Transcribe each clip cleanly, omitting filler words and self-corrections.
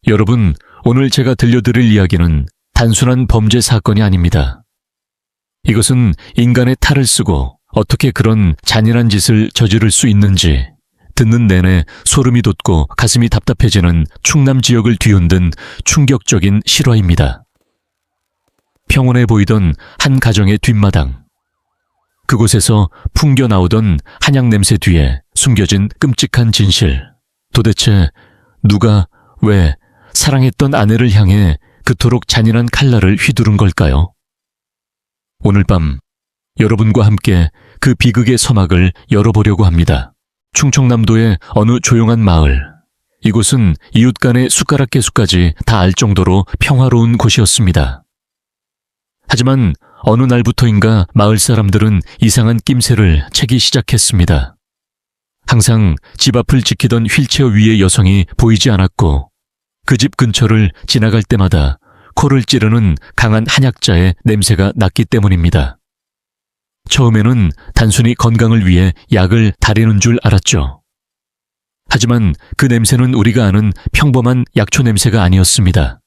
여러분, 오늘 제가 들려드릴 이야기는 단순한 범죄 사건이 아닙니다. 이것은 인간의 탈을 쓰고 어떻게 그런 잔인한 짓을 저지를 수 있는지 듣는 내내 소름이 돋고 가슴이 답답해지는 충남 지역을 뒤흔든 충격적인 실화입니다. 평온해 보이던 한 가정의 뒷마당. 그곳에서 풍겨 나오던 한약 냄새 뒤에 숨겨진 끔찍한 진실. 도대체 누가 왜 사랑했던 아내를 향해 그토록 잔인한 칼날을 휘두른 걸까요? 오늘 밤 여러분과 함께 그 비극의 서막을 열어보려고 합니다. 충청남도의 어느 조용한 마을. 이곳은 이웃 간의 숟가락 개수까지 다 알 정도로 평화로운 곳이었습니다. 하지만 어느 날부터인가 마을 사람들은 이상한 낌새를 채기 시작했습니다. 항상 집 앞을 지키던 휠체어 위의 여성이 보이지 않았고 그 집 근처를 지나갈 때마다 코를 찌르는 강한 한약자의 냄새가 났기 때문입니다. 처음에는 단순히 건강을 위해 약을 다리는 줄 알았죠. 하지만 그 냄새는 우리가 아는 평범한 약초 냄새가 아니었습니다.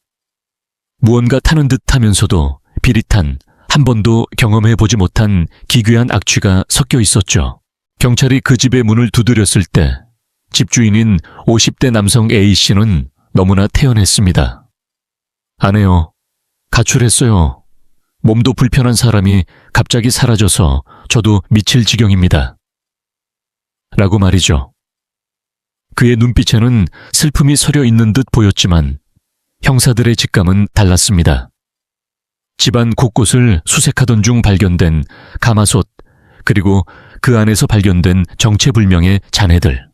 무언가 타는 듯 하면서도 비릿한, 한 번도 경험해보지 못한 기괴한 악취가 섞여 있었죠. 경찰이 그 집의 문을 두드렸을 때 집주인인 50대 남성 A씨는 너무나 태연했습니다. 아내요, 가출했어요. 몸도 불편한 사람이 갑자기 사라져서 저도 미칠 지경입니다. 라고 말이죠. 그의 눈빛에는 슬픔이 서려 있는 듯 보였지만 형사들의 직감은 달랐습니다. 집안 곳곳을 수색하던 중 발견된 가마솥, 그리고 그 안에서 발견된 정체불명의 잔해들.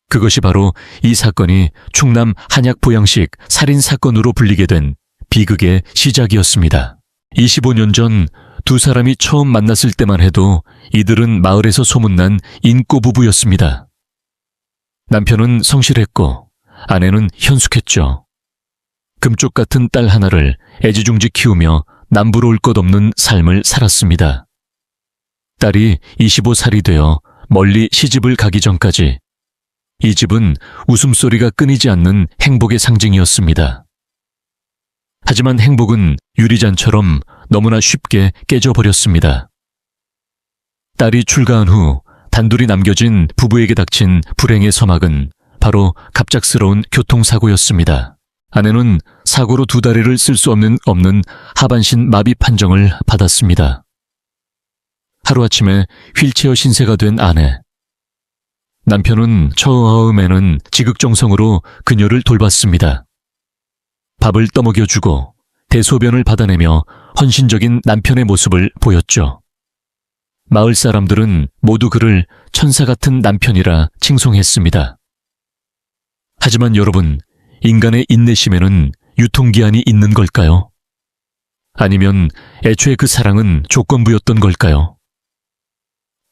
그것이 바로 이 사건이 충남 한약 보양식 살인 사건으로 불리게 된 비극의 시작이었습니다. 25년 전 두 사람이 처음 만났을 때만 해도 이들은 마을에서 소문난 인꼬 부부였습니다. 남편은 성실했고 아내는 현숙했죠. 금쪽 같은 딸 하나를 애지중지 키우며 남부러울 것 없는 삶을 살았습니다. 딸이 25살이 되어 멀리 시집을 가기 전까지 이 집은 웃음소리가 끊이지 않는 행복의 상징이었습니다. 하지만 행복은 유리잔처럼 너무나 쉽게 깨져버렸습니다. 딸이 출가한 후 단둘이 남겨진 부부에게 닥친 불행의 서막은 바로 갑작스러운 교통사고였습니다. 아내는 사고로 두 다리를 쓸 수 없는 하반신 마비 판정을 받았습니다. 하루아침에 휠체어 신세가 된 아내. 남편은 처음에는 지극정성으로 그녀를 돌봤습니다. 밥을 떠먹여주고 대소변을 받아내며 헌신적인 남편의 모습을 보였죠. 마을 사람들은 모두 그를 천사 같은 남편이라 칭송했습니다. 하지만 여러분, 인간의 인내심에는 유통기한이 있는 걸까요? 아니면 애초에 그 사랑은 조건부였던 걸까요?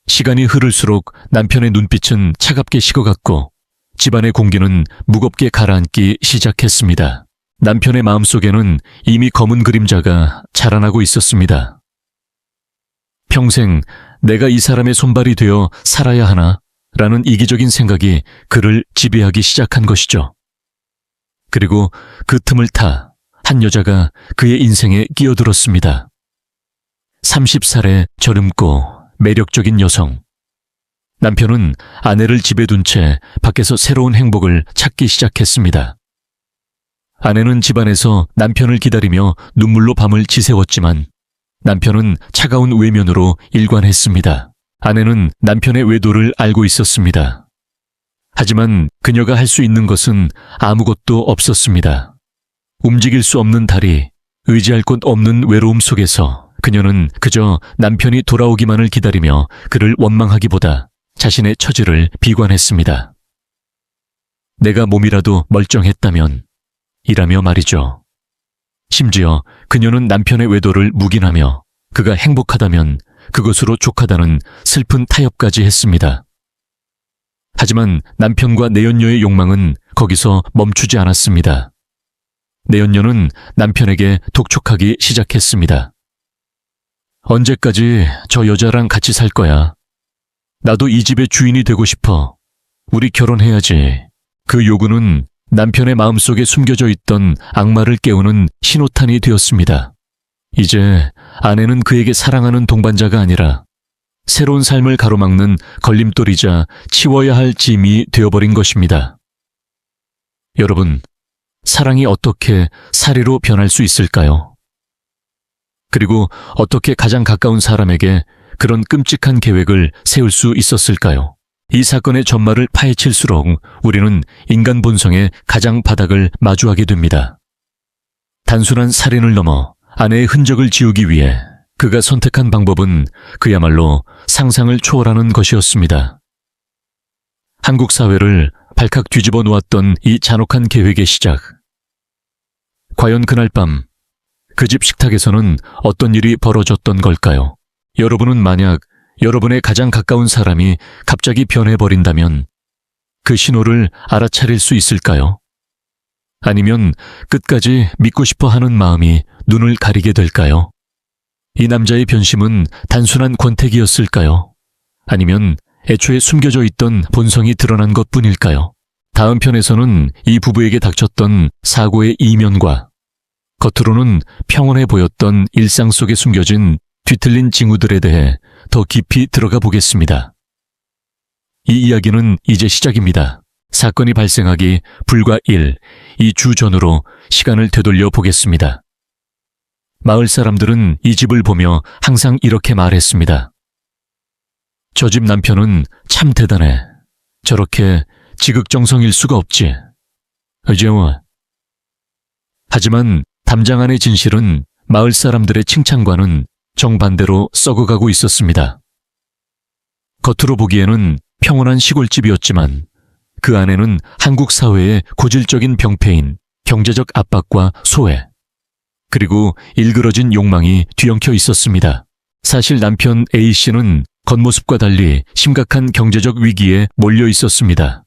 시간이 흐를수록 남편의 눈빛은 차갑게 식어갔고 집안의 공기는 무겁게 가라앉기 시작했습니다. 남편의 마음속에는 이미 검은 그림자가 자라나고 있었습니다. 평생 내가 이 사람의 손발이 되어 살아야 하나? 라는 이기적인 생각이 그를 지배하기 시작한 것이죠. 그리고 그 틈을 타 한 여자가 그의 인생에 끼어들었습니다. 30살의 젊고 매력적인 여성. 남편은 아내를 집에 둔 채 밖에서 새로운 행복을 찾기 시작했습니다. 아내는 집안에서 남편을 기다리며 눈물로 밤을 지새웠지만 남편은 차가운 외면으로 일관했습니다. 아내는 남편의 외도를 알고 있었습니다. 하지만 그녀가 할 수 있는 것은 아무것도 없었습니다. 움직일 수 없는 다리, 의지할 곳 없는 외로움 속에서 그녀는 그저 남편이 돌아오기만을 기다리며 그를 원망하기보다 자신의 처지를 비관했습니다. 내가 몸이라도 멀쩡했다면 이라며 말이죠. 심지어 그녀는 남편의 외도를 묵인하며 그가 행복하다면 그것으로 족하다는 슬픈 타협까지 했습니다. 하지만 남편과 내연녀의 욕망은 거기서 멈추지 않았습니다. 내연녀는 남편에게 독촉하기 시작했습니다. 언제까지 저 여자랑 같이 살 거야? 나도 이 집의 주인이 되고 싶어. 우리 결혼해야지. 그 요구는 남편의 마음속에 숨겨져 있던 악마를 깨우는 신호탄이 되었습니다. 이제 아내는 그에게 사랑하는 동반자가 아니라 새로운 삶을 가로막는 걸림돌이자 치워야 할 짐이 되어버린 것입니다. 여러분, 사랑이 어떻게 살해로 변할 수 있을까요? 그리고 어떻게 가장 가까운 사람에게 그런 끔찍한 계획을 세울 수 있었을까요? 이 사건의 전말을 파헤칠수록 우리는 인간 본성의 가장 바닥을 마주하게 됩니다. 단순한 살인을 넘어 아내의 흔적을 지우기 위해 그가 선택한 방법은 그야말로 상상을 초월하는 것이었습니다. 한국 사회를 발칵 뒤집어 놓았던 이 잔혹한 계획의 시작. 과연 그날 밤 그 집 식탁에서는 어떤 일이 벌어졌던 걸까요? 여러분은 만약 여러분의 가장 가까운 사람이 갑자기 변해버린다면 그 신호를 알아차릴 수 있을까요? 아니면 끝까지 믿고 싶어 하는 마음이 눈을 가리게 될까요? 이 남자의 변심은 단순한 권태기였을까요? 아니면 애초에 숨겨져 있던 본성이 드러난 것뿐일까요? 다음 편에서는 이 부부에게 닥쳤던 사고의 이면과 겉으로는 평온해 보였던 일상 속에 숨겨진 뒤틀린 징후들에 대해 더 깊이 들어가 보겠습니다. 이 이야기는 이제 시작입니다. 사건이 발생하기 불과 2주 전으로 시간을 되돌려 보겠습니다. 마을 사람들은 이 집을 보며 항상 이렇게 말했습니다. 저 집 남편은 참 대단해. 저렇게 지극정성일 수가 없지. 어제와. 하지만 담장 안의 진실은 마을 사람들의 칭찬과는 정반대로 썩어가고 있었습니다. 겉으로 보기에는 평온한 시골집이었지만 그 안에는 한국 사회의 고질적인 병폐인 경제적 압박과 소외, 그리고 일그러진 욕망이 뒤엉켜 있었습니다. 사실 남편 A씨는 겉모습과 달리 심각한 경제적 위기에 몰려 있었습니다.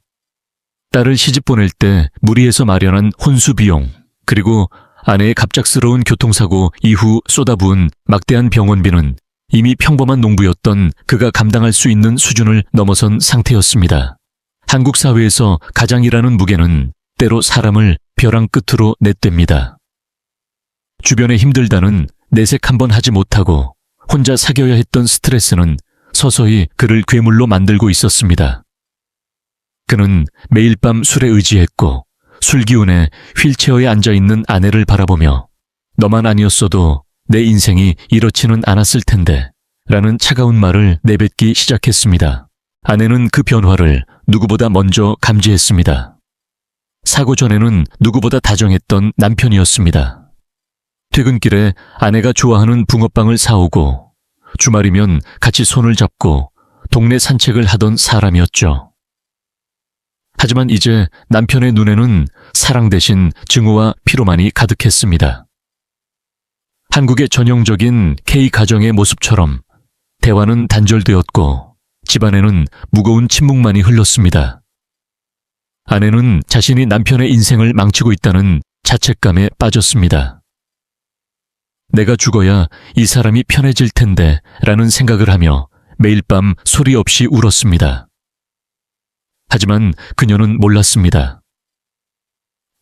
딸을 시집 보낼 때 무리해서 마련한 혼수 비용, 그리고 아내의 갑작스러운 교통사고 이후 쏟아부은 막대한 병원비는 이미 평범한 농부였던 그가 감당할 수 있는 수준을 넘어선 상태였습니다. 한국 사회에서 가장이라는 무게는 때로 사람을 벼랑 끝으로 내댑니다. 주변에 힘들다는 내색 한번 하지 못하고 혼자 사겨야 했던 스트레스는 서서히 그를 괴물로 만들고 있었습니다. 그는 매일 밤 술에 의지했고 술 기운에 휠체어에 앉아있는 아내를 바라보며 너만 아니었어도 내 인생이 이렇지는 않았을 텐데 라는 차가운 말을 내뱉기 시작했습니다. 아내는 그 변화를 누구보다 먼저 감지했습니다. 사고 전에는 누구보다 다정했던 남편이었습니다. 퇴근길에 아내가 좋아하는 붕어빵을 사오고 주말이면 같이 손을 잡고 동네 산책을 하던 사람이었죠. 하지만 이제 남편의 눈에는 사랑 대신 증오와 피로만이 가득했습니다. 한국의 전형적인 K가정의 모습처럼 대화는 단절되었고 집안에는 무거운 침묵만이 흘렀습니다. 아내는 자신이 남편의 인생을 망치고 있다는 자책감에 빠졌습니다. 내가 죽어야 이 사람이 편해질 텐데 라는 생각을 하며 매일 밤 소리 없이 울었습니다. 하지만 그녀는 몰랐습니다.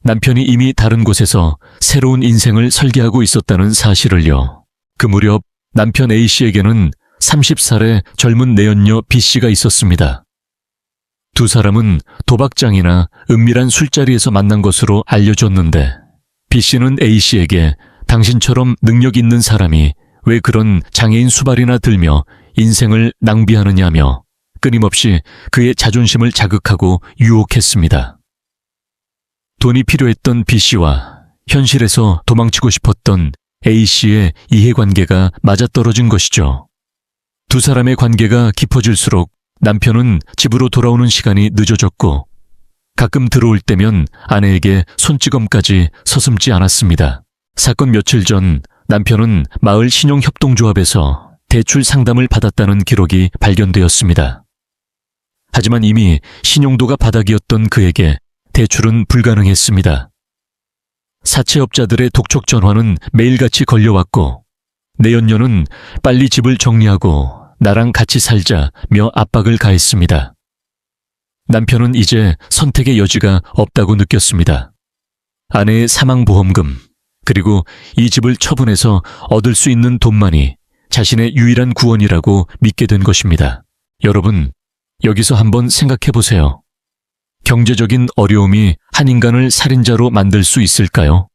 남편이 이미 다른 곳에서 새로운 인생을 설계하고 있었다는 사실을요. 그 무렵 남편 A씨에게는 30살의 젊은 내연녀 B씨가 있었습니다. 두 사람은 도박장이나 은밀한 술자리에서 만난 것으로 알려졌는데 B씨는 A씨에게 당신처럼 능력 있는 사람이 왜 그런 장애인 수발이나 들며 인생을 낭비하느냐며 끊임없이 그의 자존심을 자극하고 유혹했습니다. 돈이 필요했던 B씨와 현실에서 도망치고 싶었던 A씨의 이해관계가 맞아떨어진 것이죠. 두 사람의 관계가 깊어질수록 남편은 집으로 돌아오는 시간이 늦어졌고 가끔 들어올 때면 아내에게 손찌검까지 서슴지 않았습니다. 사건 며칠 전 남편은 마을 신용협동조합에서 대출 상담을 받았다는 기록이 발견되었습니다. 하지만 이미 신용도가 바닥이었던 그에게 대출은 불가능했습니다. 사채업자들의 독촉 전화는 매일같이 걸려왔고 내연녀는 빨리 집을 정리하고 나랑 같이 살자며 압박을 가했습니다. 남편은 이제 선택의 여지가 없다고 느꼈습니다. 아내의 사망보험금, 그리고 이 집을 처분해서 얻을 수 있는 돈만이 자신의 유일한 구원이라고 믿게 된 것입니다. 여러분, 여기서 한번 생각해 보세요. 경제적인 어려움이 한 인간을 살인자로 만들 수 있을까요?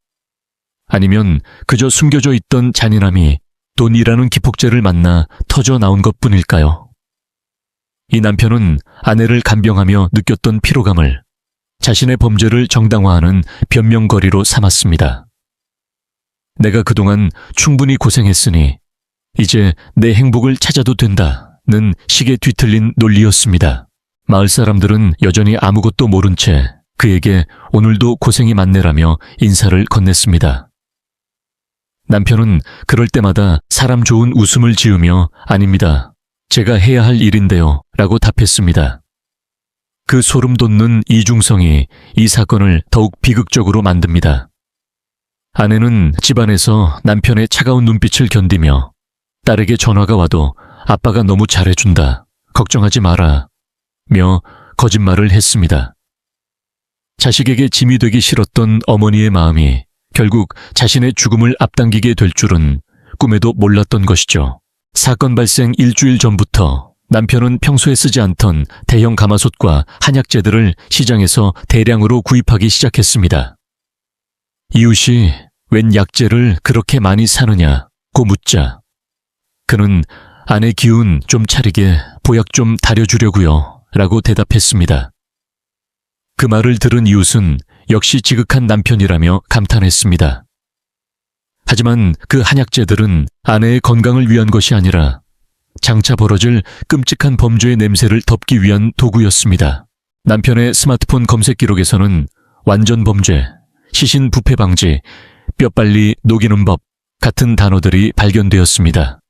아니면 그저 숨겨져 있던 잔인함이 돈이라는 기폭제를 만나 터져 나온 것뿐일까요? 이 남편은 아내를 간병하며 느꼈던 피로감을 자신의 범죄를 정당화하는 변명거리로 삼았습니다. 내가 그동안 충분히 고생했으니 이제 내 행복을 찾아도 된다는 식의 뒤틀린 논리였습니다. 마을 사람들은 여전히 아무것도 모른 채 그에게 오늘도 고생이 많네라며 인사를 건넸습니다. 남편은 그럴 때마다 사람 좋은 웃음을 지으며 아닙니다. 제가 해야 할 일인데요 라고 답했습니다. 그 소름 돋는 이중성이 이 사건을 더욱 비극적으로 만듭니다. 아내는 집안에서 남편의 차가운 눈빛을 견디며 딸에게 전화가 와도 아빠가 너무 잘해준다, 걱정하지 마라 며 거짓말을 했습니다. 자식에게 짐이 되기 싫었던 어머니의 마음이 결국 자신의 죽음을 앞당기게 될 줄은 꿈에도 몰랐던 것이죠. 사건 발생 일주일 전부터 남편은 평소에 쓰지 않던 대형 가마솥과 한약재들을 시장에서 대량으로 구입하기 시작했습니다. 이웃이 웬 약재를 그렇게 많이 사느냐고 묻자 그는 아내 기운 좀 차리게 보약 좀 다려주려고요 라고 대답했습니다. 그 말을 들은 이웃은 역시 지극한 남편이라며 감탄했습니다. 하지만 그 한약재들은 아내의 건강을 위한 것이 아니라 장차 벌어질 끔찍한 범죄의 냄새를 덮기 위한 도구였습니다. 남편의 스마트폰 검색 기록에서는 완전 범죄, 시신 부패 방지, 뼈빨리 녹이는 법 같은 단어들이 발견되었습니다.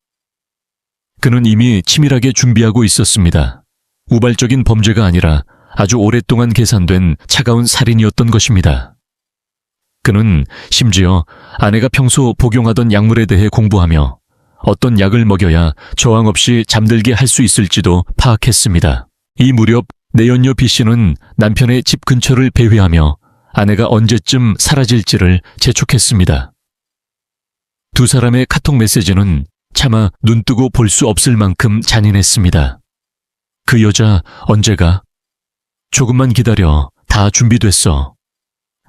그는 이미 치밀하게 준비하고 있었습니다. 우발적인 범죄가 아니라 아주 오랫동안 계산된 차가운 살인이었던 것입니다. 그는 심지어 아내가 평소 복용하던 약물에 대해 공부하며 어떤 약을 먹여야 저항 없이 잠들게 할 수 있을지도 파악했습니다. 이 무렵 내연녀 B씨는 남편의 집 근처를 배회하며 아내가 언제쯤 사라질지를 재촉했습니다. 두 사람의 카톡 메시지는 차마 눈뜨고 볼 수 없을 만큼 잔인했습니다. 그 여자 언제가? 조금만 기다려. 다 준비됐어.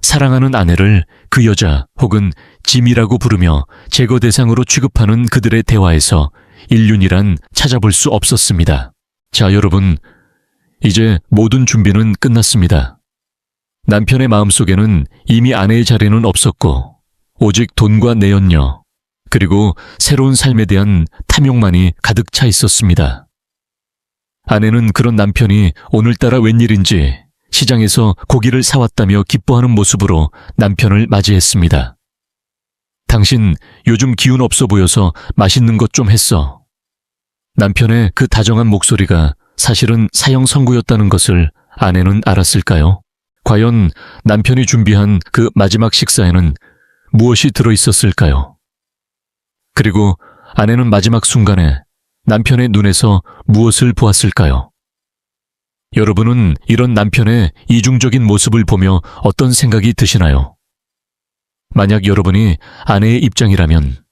사랑하는 아내를 그 여자 혹은 짐이라고 부르며 제거 대상으로 취급하는 그들의 대화에서 인륜이란 찾아볼 수 없었습니다. 자, 여러분, 이제 모든 준비는 끝났습니다. 남편의 마음속에는 이미 아내의 자리는 없었고 오직 돈과 내연녀 그리고 새로운 삶에 대한 탐욕만이 가득 차 있었습니다. 아내는 그런 남편이 오늘따라 웬일인지 시장에서 고기를 사왔다며 기뻐하는 모습으로 남편을 맞이했습니다. 당신 요즘 기운 없어 보여서 맛있는 것 좀 했어. 남편의 그 다정한 목소리가 사실은 사형 선고였다는 것을 아내는 알았을까요? 과연 남편이 준비한 그 마지막 식사에는 무엇이 들어있었을까요? 그리고 아내는 마지막 순간에 남편의 눈에서 무엇을 보았을까요? 여러분은 이런 남편의 이중적인 모습을 보며 어떤 생각이 드시나요? 만약 여러분이 아내의 입장이라면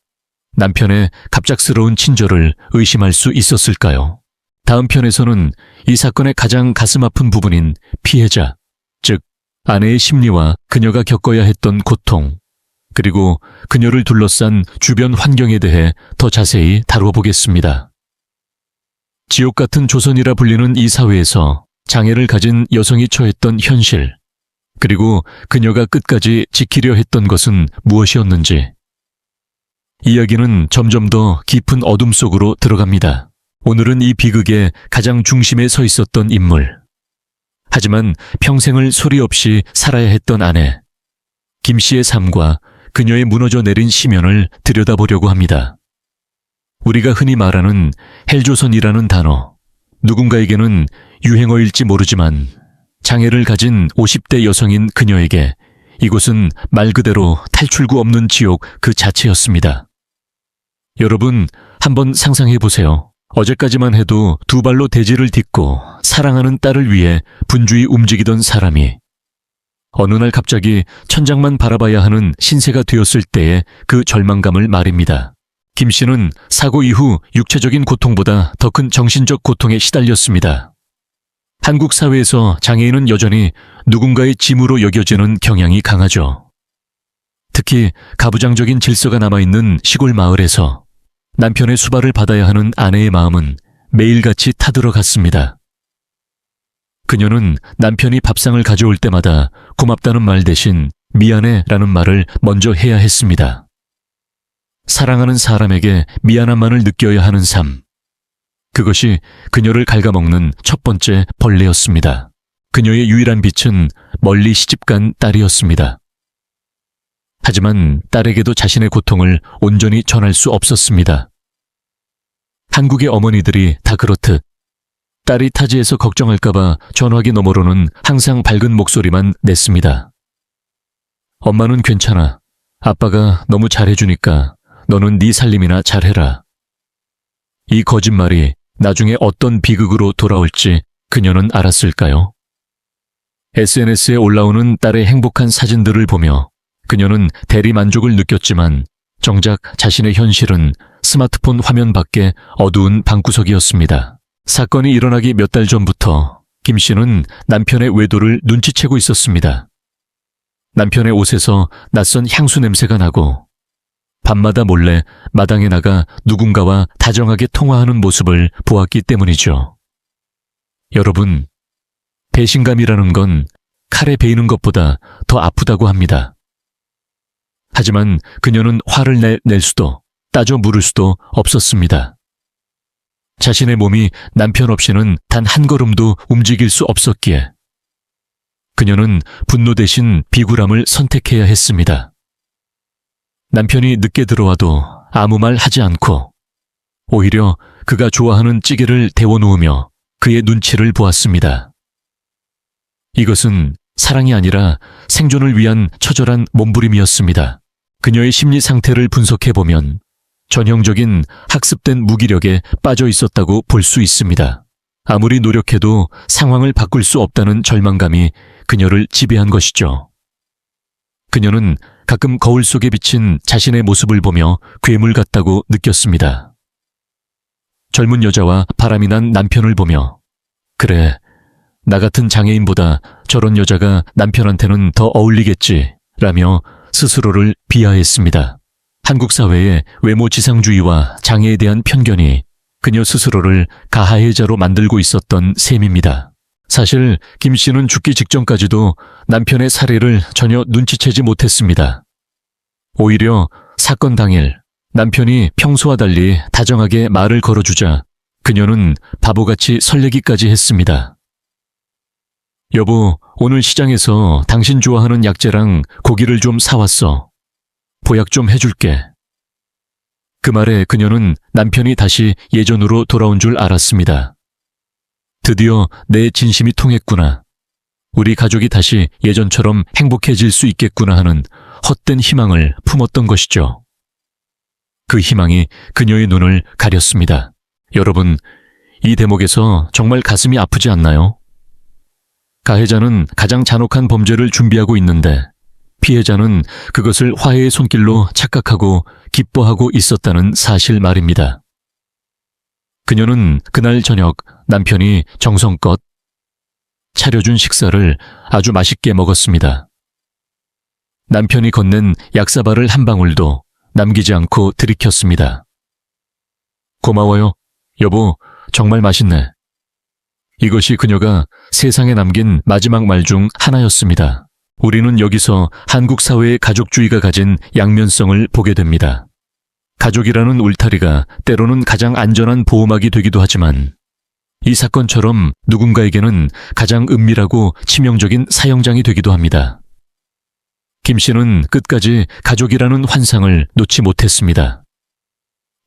남편의 갑작스러운 친절을 의심할 수 있었을까요? 다음 편에서는 이 사건의 가장 가슴 아픈 부분인 피해자, 즉 아내의 심리와 그녀가 겪어야 했던 고통, 그리고 그녀를 둘러싼 주변 환경에 대해 더 자세히 다뤄보겠습니다. 지옥 같은 조선이라 불리는 이 사회에서 장애를 가진 여성이 처했던 현실, 그리고 그녀가 끝까지 지키려 했던 것은 무엇이었는지, 이야기는 점점 더 깊은 어둠 속으로 들어갑니다. 오늘은 이 비극의 가장 중심에 서 있었던 인물, 하지만 평생을 소리 없이 살아야 했던 아내, 김 씨의 삶과 그녀의 무너져 내린 심연을 들여다보려고 합니다. 우리가 흔히 말하는 헬조선이라는 단어, 누군가에게는 유행어일지 모르지만 장애를 가진 50대 여성인 그녀에게 이곳은 말 그대로 탈출구 없는 지옥 그 자체였습니다. 여러분, 한번 상상해 보세요. 어제까지만 해도 두 발로 대지를 딛고 사랑하는 딸을 위해 분주히 움직이던 사람이 어느 날 갑자기 천장만 바라봐야 하는 신세가 되었을 때의 그 절망감을 말입니다. 김 씨는 사고 이후 육체적인 고통보다 더 큰 정신적 고통에 시달렸습니다. 한국 사회에서 장애인은 여전히 누군가의 짐으로 여겨지는 경향이 강하죠. 특히 가부장적인 질서가 남아있는 시골 마을에서 남편의 수발을 받아야 하는 아내의 마음은 매일같이 타들어갔습니다. 그녀는 남편이 밥상을 가져올 때마다 고맙다는 말 대신 미안해라는 말을 먼저 해야 했습니다. 사랑하는 사람에게 미안함만을 느껴야 하는 삶. 그것이 그녀를 갉아먹는 첫 번째 벌레였습니다. 그녀의 유일한 빛은 멀리 시집간 딸이었습니다. 하지만 딸에게도 자신의 고통을 온전히 전할 수 없었습니다. 한국의 어머니들이 다 그렇듯 딸이 타지에서 걱정할까봐 전화기 너머로는 항상 밝은 목소리만 냈습니다. 엄마는 괜찮아. 아빠가 너무 잘해주니까 너는 네 살림이나 잘해라. 이 거짓말이 나중에 어떤 비극으로 돌아올지 그녀는 알았을까요? SNS에 올라오는 딸의 행복한 사진들을 보며 그녀는 대리 만족을 느꼈지만 정작 자신의 현실은 스마트폰 화면 밖에 어두운 방구석이었습니다. 사건이 일어나기 몇 달 전부터 김 씨는 남편의 외도를 눈치채고 있었습니다. 남편의 옷에서 낯선 향수 냄새가 나고 밤마다 몰래 마당에 나가 누군가와 다정하게 통화하는 모습을 보았기 때문이죠. 여러분, 배신감이라는 건 칼에 베이는 것보다 더 아프다고 합니다. 하지만 그녀는 화를 낼 수도 따져 물을 수도 없었습니다. 자신의 몸이 남편 없이는 단 한 걸음도 움직일 수 없었기에 그녀는 분노 대신 비굴함을 선택해야 했습니다. 남편이 늦게 들어와도 아무 말 하지 않고 오히려 그가 좋아하는 찌개를 데워놓으며 그의 눈치를 보았습니다. 이것은 사랑이 아니라 생존을 위한 처절한 몸부림이었습니다. 그녀의 심리 상태를 분석해보면 전형적인 학습된 무기력에 빠져 있었다고 볼 수 있습니다. 아무리 노력해도 상황을 바꿀 수 없다는 절망감이 그녀를 지배한 것이죠. 그녀는 가끔 거울 속에 비친 자신의 모습을 보며 괴물 같다고 느꼈습니다. 젊은 여자와 바람이 난 남편을 보며 그래, 나 같은 장애인보다 저런 여자가 남편한테는 더 어울리겠지 라며 스스로를 비하했습니다. 한국 사회의 외모 지상주의와 장애에 대한 편견이 그녀 스스로를 가해자로 만들고 있었던 셈입니다. 사실 김 씨는 죽기 직전까지도 남편의 살해를 전혀 눈치채지 못했습니다. 오히려 사건 당일 남편이 평소와 달리 다정하게 말을 걸어주자 그녀는 바보같이 설레기까지 했습니다. 여보, 오늘 시장에서 당신 좋아하는 약재랑 고기를 좀 사왔어. 보약 좀 해줄게. 그 말에 그녀는 남편이 다시 예전으로 돌아온 줄 알았습니다. 드디어 내 진심이 통했구나. 우리 가족이 다시 예전처럼 행복해질 수 있겠구나 하는 헛된 희망을 품었던 것이죠. 그 희망이 그녀의 눈을 가렸습니다. 여러분, 이 대목에서 정말 가슴이 아프지 않나요? 가해자는 가장 잔혹한 범죄를 준비하고 있는데 피해자는 그것을 화해의 손길로 착각하고 기뻐하고 있었다는 사실 말입니다. 그녀는 그날 저녁 남편이 정성껏 차려준 식사를 아주 맛있게 먹었습니다. 남편이 건넨 약사발을 한 방울도 남기지 않고 들이켰습니다. 고마워요. 여보, 정말 맛있네. 이것이 그녀가 세상에 남긴 마지막 말 중 하나였습니다. 우리는 여기서 한국 사회의 가족주의가 가진 양면성을 보게 됩니다. 가족이라는 울타리가 때로는 가장 안전한 보호막이 되기도 하지만 이 사건처럼 누군가에게는 가장 은밀하고 치명적인 사형장이 되기도 합니다. 김 씨는 끝까지 가족이라는 환상을 놓지 못했습니다.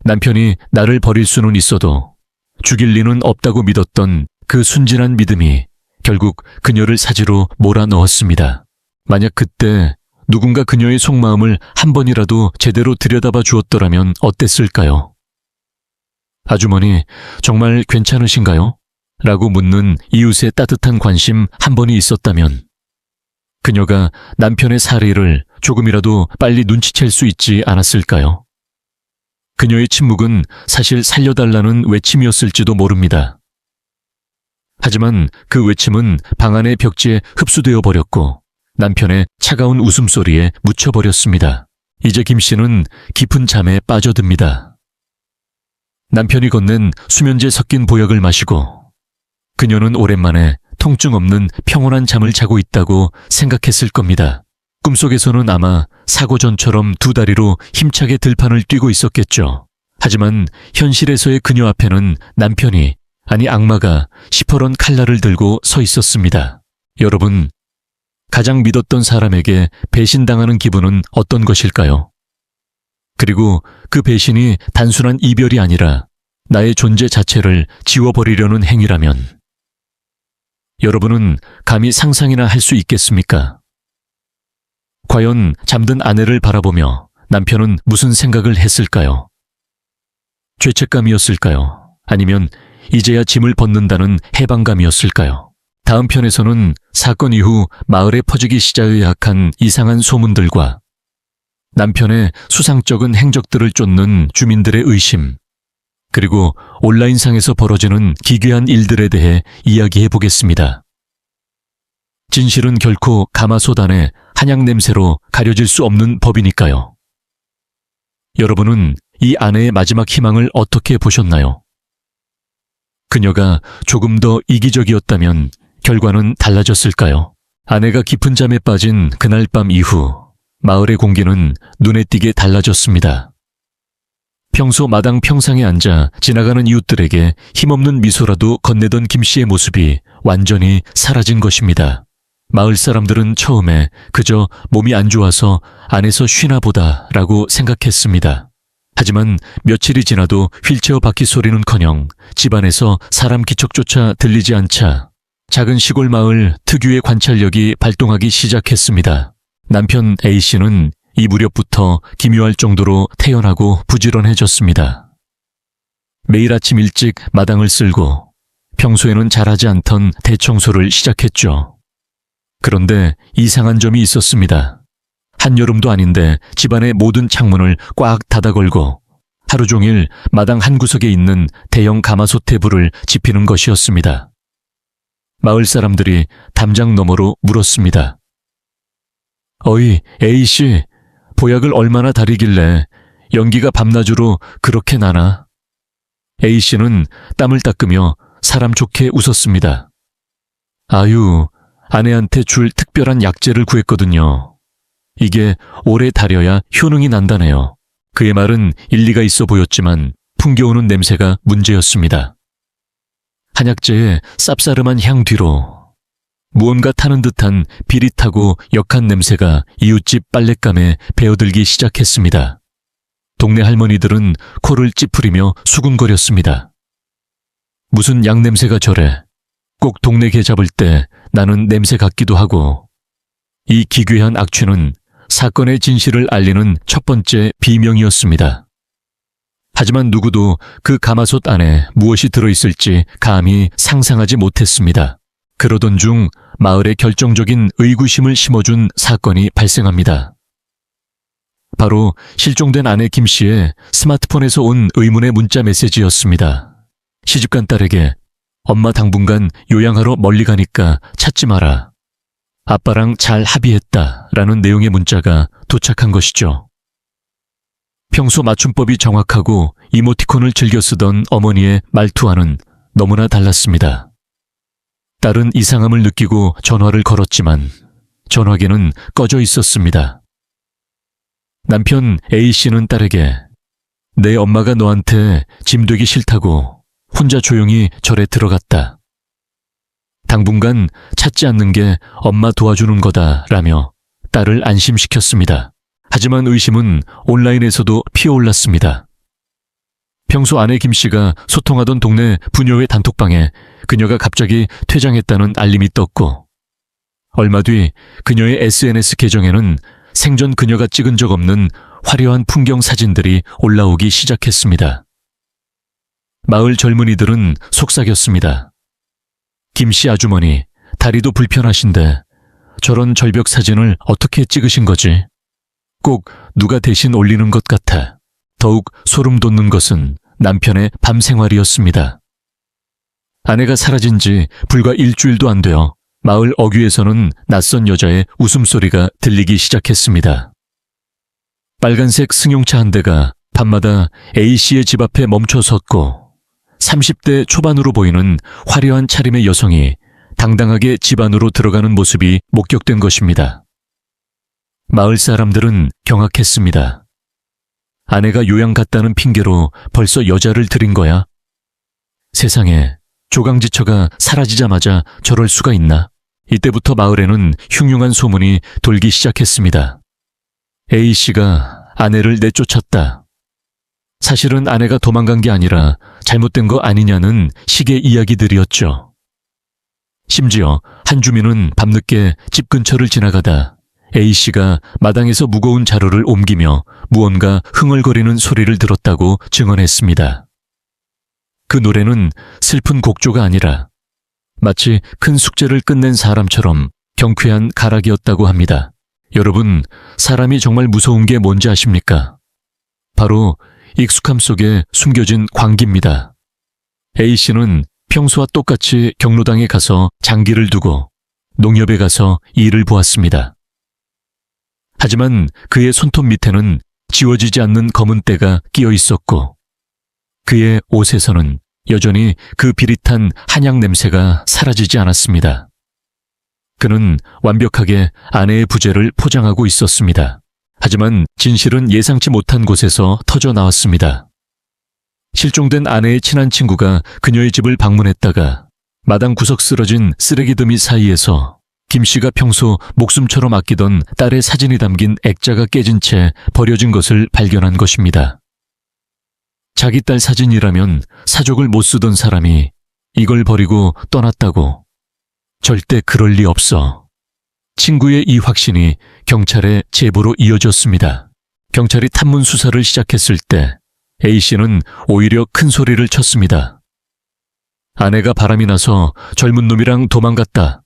남편이 나를 버릴 수는 있어도 죽일 리는 없다고 믿었던 그 순진한 믿음이 결국 그녀를 사지로 몰아넣었습니다. 만약 그때 누군가 그녀의 속마음을 한 번이라도 제대로 들여다봐 주었더라면 어땠을까요? 아주머니, 정말 괜찮으신가요? 라고 묻는 이웃의 따뜻한 관심 한 번이 있었다면 그녀가 남편의 사리를 조금이라도 빨리 눈치챌 수 있지 않았을까요? 그녀의 침묵은 사실 살려달라는 외침이었을지도 모릅니다. 하지만 그 외침은 방 안의 벽지에 흡수되어 버렸고 남편의 차가운 웃음소리에 묻혀버렸습니다. 이제 김 씨는 깊은 잠에 빠져듭니다. 남편이 건넨 수면제 섞인 보약을 마시고 그녀는 오랜만에 통증 없는 평온한 잠을 자고 있다고 생각했을 겁니다. 꿈속에서는 아마 사고 전처럼 두 다리로 힘차게 들판을 뛰고 있었겠죠. 하지만 현실에서의 그녀 앞에는 남편이, 아니 악마가 시퍼런 칼날을 들고 서 있었습니다. 여러분, 가장 믿었던 사람에게 배신당하는 기분은 어떤 것일까요? 그리고 그 배신이 단순한 이별이 아니라 나의 존재 자체를 지워버리려는 행위라면 여러분은 감히 상상이나 할 수 있겠습니까? 과연 잠든 아내를 바라보며 남편은 무슨 생각을 했을까요? 죄책감이었을까요? 아니면 이제야 짐을 벗는다는 해방감이었을까요? 다음 편에서는 사건 이후 마을에 퍼지기 시작한 이상한 소문들과 남편의 수상쩍은 행적들을 쫓는 주민들의 의심, 그리고 온라인상에서 벌어지는 기괴한 일들에 대해 이야기해 보겠습니다. 진실은 결코 가마솥 안의 한약 냄새로 가려질 수 없는 법이니까요. 여러분은 이 아내의 마지막 희망을 어떻게 보셨나요? 그녀가 조금 더 이기적이었다면 결과는 달라졌을까요? 아내가 깊은 잠에 빠진 그날 밤 이후 마을의 공기는 눈에 띄게 달라졌습니다. 평소 마당 평상에 앉아 지나가는 이웃들에게 힘없는 미소라도 건네던 김 씨의 모습이 완전히 사라진 것입니다. 마을 사람들은 처음에 그저 몸이 안 좋아서 안에서 쉬나 보다 라고 생각했습니다. 하지만 며칠이 지나도 휠체어 바퀴 소리는커녕 집안에서 사람 기척조차 들리지 않자 작은 시골 마을 특유의 관찰력이 발동하기 시작했습니다. 남편 A씨는 이 무렵부터 기묘할 정도로 태연하고 부지런해졌습니다. 매일 아침 일찍 마당을 쓸고 평소에는 잘하지 않던 대청소를 시작했죠. 그런데 이상한 점이 있었습니다. 한여름도 아닌데 집안의 모든 창문을 꽉 닫아 걸고 하루 종일 마당 한 구석에 있는 대형 가마솥에 불을 지피는 것이었습니다. 마을 사람들이 담장 너머로 물었습니다. 어이, A씨, 보약을 얼마나 다리길래 연기가 밤낮으로 그렇게 나나? A씨는 땀을 닦으며 사람 좋게 웃었습니다. 아유, 아내한테 줄 특별한 약재를 구했거든요. 이게 오래 달여야 효능이 난다네요. 그의 말은 일리가 있어 보였지만 풍겨오는 냄새가 문제였습니다. 한약재의 쌉싸름한 향 뒤로 무언가 타는 듯한 비릿하고 역한 냄새가 이웃집 빨랫감에 배어들기 시작했습니다. 동네 할머니들은 코를 찌푸리며 수군거렸습니다. 무슨 약 냄새가 저래. 꼭 동네 개 잡을 때 나는 냄새 같기도 하고. 이 기괴한 악취는 사건의 진실을 알리는 첫 번째 비명이었습니다. 하지만 누구도 그 가마솥 안에 무엇이 들어있을지 감히 상상하지 못했습니다. 그러던 중 마을에 결정적인 의구심을 심어준 사건이 발생합니다. 바로 실종된 아내 김 씨의 스마트폰에서 온 의문의 문자 메시지였습니다. 시집간 딸에게 엄마 당분간 요양하러 멀리 가니까 찾지 마라. 아빠랑 잘 합의했다 라는 내용의 문자가 도착한 것이죠. 평소 맞춤법이 정확하고 이모티콘을 즐겨 쓰던 어머니의 말투와는 너무나 달랐습니다. 딸은 이상함을 느끼고 전화를 걸었지만 전화기는 꺼져 있었습니다. 남편 A씨는 딸에게 내 엄마가 너한테 짐 되기 싫다고 혼자 조용히 절에 들어갔다. 당분간 찾지 않는 게 엄마 도와주는 거다 라며 딸을 안심시켰습니다. 하지만 의심은 온라인에서도 피어올랐습니다. 평소 아내 김 씨가 소통하던 동네 부녀회 단톡방에 그녀가 갑자기 퇴장했다는 알림이 떴고 얼마 뒤 그녀의 SNS 계정에는 생전 그녀가 찍은 적 없는 화려한 풍경 사진들이 올라오기 시작했습니다. 마을 젊은이들은 속삭였습니다. 김씨 아주머니, 다리도 불편하신데 저런 절벽 사진을 어떻게 찍으신 거지? 꼭 누가 대신 올리는 것 같아. 더욱 소름 돋는 것은 남편의 밤 생활이었습니다. 아내가 사라진 지 불과 일주일도 안 되어 마을 어귀에서는 낯선 여자의 웃음소리가 들리기 시작했습니다. 빨간색 승용차 한 대가 밤마다 A씨의 집 앞에 멈춰 섰고 30대 초반으로 보이는 화려한 차림의 여성이 당당하게 집 안으로 들어가는 모습이 목격된 것입니다. 마을 사람들은 경악했습니다. 아내가 요양 갔다는 핑계로 벌써 여자를 들인 거야? 세상에, 조강지처가 사라지자마자 저럴 수가 있나? 이때부터 마을에는 흉흉한 소문이 돌기 시작했습니다. A씨가 아내를 내쫓았다. 사실은 아내가 도망간 게 아니라 잘못된 거 아니냐는 식의 이야기들이었죠. 심지어 한 주민은 밤늦게 집 근처를 지나가다 A씨가 마당에서 무거운 자루를 옮기며 무언가 흥얼거리는 소리를 들었다고 증언했습니다. 그 노래는 슬픈 곡조가 아니라 마치 큰 숙제를 끝낸 사람처럼 경쾌한 가락이었다고 합니다. 여러분, 사람이 정말 무서운 게 뭔지 아십니까? 바로 익숙함 속에 숨겨진 광기입니다. A씨는 평소와 똑같이 경로당에 가서 장기를 두고 농협에 가서 일을 보았습니다. 하지만 그의 손톱 밑에는 지워지지 않는 검은 때가 끼어 있었고 그의 옷에서는 여전히 그 비릿한 한약 냄새가 사라지지 않았습니다. 그는 완벽하게 아내의 부재를 포장하고 있었습니다. 하지만 진실은 예상치 못한 곳에서 터져 나왔습니다. 실종된 아내의 친한 친구가 그녀의 집을 방문했다가 마당 구석 쓰러진 쓰레기 더미 사이에서 김씨가 평소 목숨처럼 아끼던 딸의 사진이 담긴 액자가 깨진 채 버려진 것을 발견한 것입니다. 자기 딸 사진이라면 사족을 못 쓰던 사람이 이걸 버리고 떠났다고. 절대 그럴 리 없어. 친구의 이 확신이 경찰의 제보로 이어졌습니다. 경찰이 탐문 수사를 시작했을 때 A씨는 오히려 큰 소리를 쳤습니다. 아내가 바람이 나서 젊은 놈이랑 도망갔다.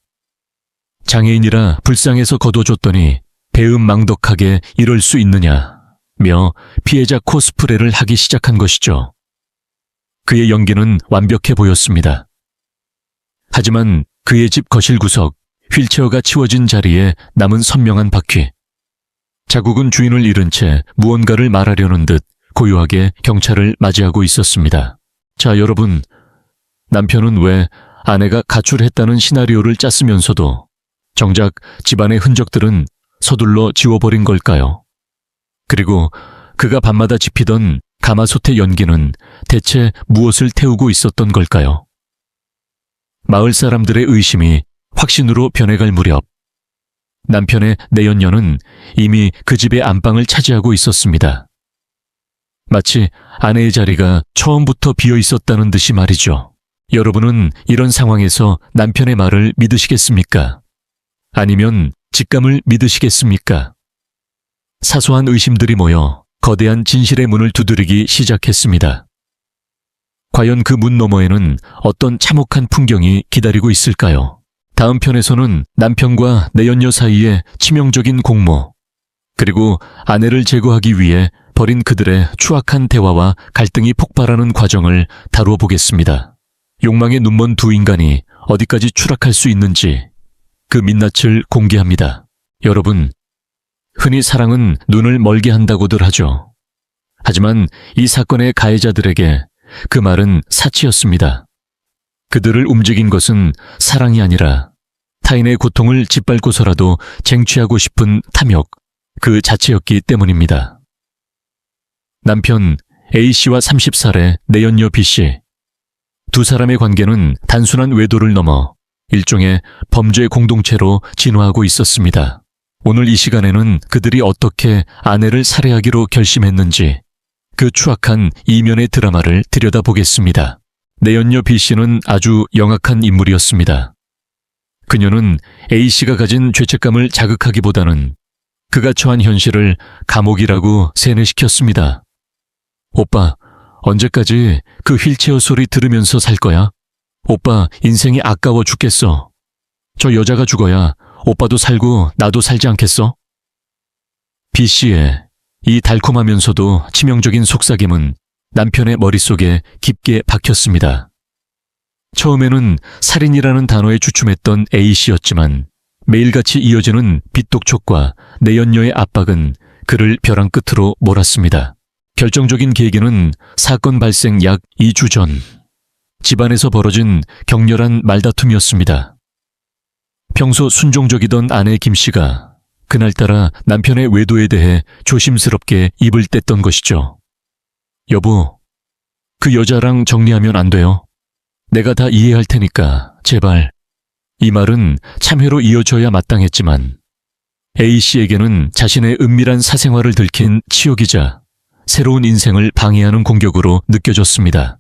장애인이라 불쌍해서 거둬줬더니 배은망덕하게 이럴 수 있느냐 며 피해자 코스프레를 하기 시작한 것이죠. 그의 연기는 완벽해 보였습니다. 하지만 그의 집 거실 구석, 휠체어가 치워진 자리에 남은 선명한 바퀴. 자국은 주인을 잃은 채 무언가를 말하려는 듯 고요하게 경찰을 맞이하고 있었습니다. 자, 여러분, 남편은 왜 아내가 가출했다는 시나리오를 짰으면서도 정작 집안의 흔적들은 서둘러 지워버린 걸까요? 그리고 그가 밤마다 지피던 가마솥의 연기는 대체 무엇을 태우고 있었던 걸까요? 마을 사람들의 의심이 확신으로 변해갈 무렵 남편의 내연녀는 이미 그 집의 안방을 차지하고 있었습니다. 마치 아내의 자리가 처음부터 비어 있었다는 듯이 말이죠. 여러분은 이런 상황에서 남편의 말을 믿으시겠습니까? 아니면 직감을 믿으시겠습니까? 사소한 의심들이 모여 거대한 진실의 문을 두드리기 시작했습니다. 과연 그 문 너머에는 어떤 참혹한 풍경이 기다리고 있을까요? 다음 편에서는 남편과 내연녀 사이의 치명적인 공모, 그리고 아내를 제거하기 위해 벌인 그들의 추악한 대화와 갈등이 폭발하는 과정을 다루어 보겠습니다. 욕망에 눈먼 두 인간이 어디까지 추락할 수 있는지 그 민낯을 공개합니다. 여러분, 흔히 사랑은 눈을 멀게 한다고들 하죠. 하지만 이 사건의 가해자들에게 그 말은 사치였습니다. 그들을 움직인 것은 사랑이 아니라 타인의 고통을 짓밟고서라도 쟁취하고 싶은 탐욕, 그 자체였기 때문입니다. 남편 A씨와 30살의 내연녀 B씨. 두 사람의 관계는 단순한 외도를 넘어 일종의 범죄 공동체로 진화하고 있었습니다. 오늘 이 시간에는 그들이 어떻게 아내를 살해하기로 결심했는지 그 추악한 이면의 드라마를 들여다보겠습니다. 내연녀 B씨는 아주 영악한 인물이었습니다. 그녀는 A씨가 가진 죄책감을 자극하기보다는 그가 처한 현실을 감옥이라고 세뇌시켰습니다. 오빠, 언제까지 그 휠체어 소리 들으면서 살 거야? 오빠 인생이 아까워 죽겠어. 저 여자가 죽어야 오빠도 살고 나도 살지 않겠어? B씨의 이 달콤하면서도 치명적인 속삭임은 남편의 머릿속에 깊게 박혔습니다. 처음에는 살인이라는 단어에 주춤했던 A씨였지만 매일같이 이어지는 빚독촉과 내연녀의 압박은 그를 벼랑 끝으로 몰았습니다. 결정적인 계기는 사건 발생 약 2주 전 집안에서 벌어진 격렬한 말다툼이었습니다. 평소 순종적이던 아내 김씨가 그날따라 남편의 외도에 대해 조심스럽게 입을 뗐던 것이죠. 여보, 그 여자랑 정리하면 안 돼요? 내가 다 이해할 테니까 제발. 이 말은 참회로 이어져야 마땅했지만 A씨에게는 자신의 은밀한 사생활을 들킨 치욕이자 새로운 인생을 방해하는 공격으로 느껴졌습니다.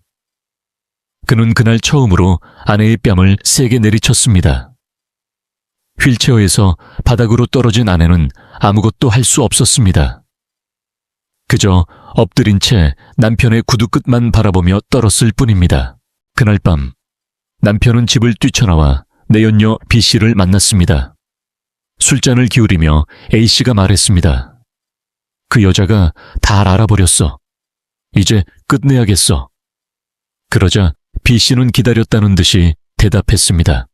그는 그날 처음으로 아내의 뺨을 세게 내리쳤습니다. 휠체어에서 바닥으로 떨어진 아내는 아무것도 할 수 없었습니다. 그저 엎드린 채 남편의 구두 끝만 바라보며 떨었을 뿐입니다. 그날 밤 남편은 집을 뛰쳐나와 내연녀 B씨를 만났습니다. 술잔을 기울이며 A씨가 말했습니다. 그 여자가 다 알아버렸어. 이제 끝내야겠어. 그러자 B씨는 기다렸다는 듯이 대답했습니다.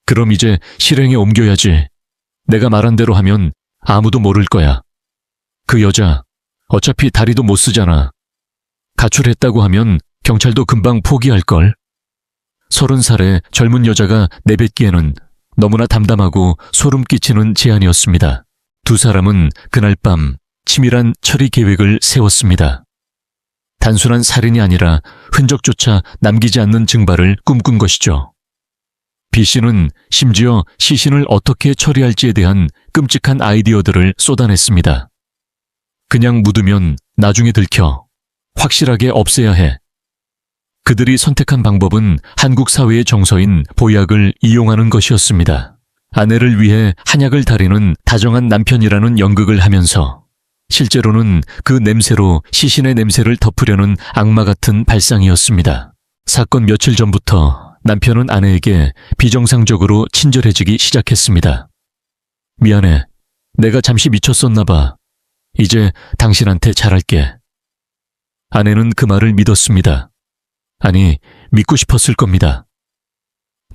그럼 이제 실행에 옮겨야지. 내가 말한 대로 하면 아무도 모를 거야. 그 여자 어차피 다리도 못 쓰잖아. 가출했다고 하면 경찰도 금방 포기할걸. 30살의 젊은 여자가 내뱉기에는 너무나 담담하고 소름 끼치는 제안이었습니다. 두 사람은 그날 밤 치밀한 처리 계획을 세웠습니다. 단순한 살인이 아니라 흔적조차 남기지 않는 증발을 꿈꾼 것이죠. B씨는 심지어 시신을 어떻게 처리할지에 대한 끔찍한 아이디어들을 쏟아냈습니다. 그냥 묻으면 나중에 들켜. 확실하게 없애야 해. 그들이 선택한 방법은 한국 사회의 정서인 보약을 이용하는 것이었습니다. 아내를 위해 한약을 다리는 다정한 남편이라는 연극을 하면서 실제로는 그 냄새로 시신의 냄새를 덮으려는 악마 같은 발상이었습니다. 사건 며칠 전부터 남편은 아내에게 비정상적으로 친절해지기 시작했습니다. 미안해. 내가 잠시 미쳤었나 봐. 이제 당신한테 잘할게. 아내는 그 말을 믿었습니다. 아니, 믿고 싶었을 겁니다.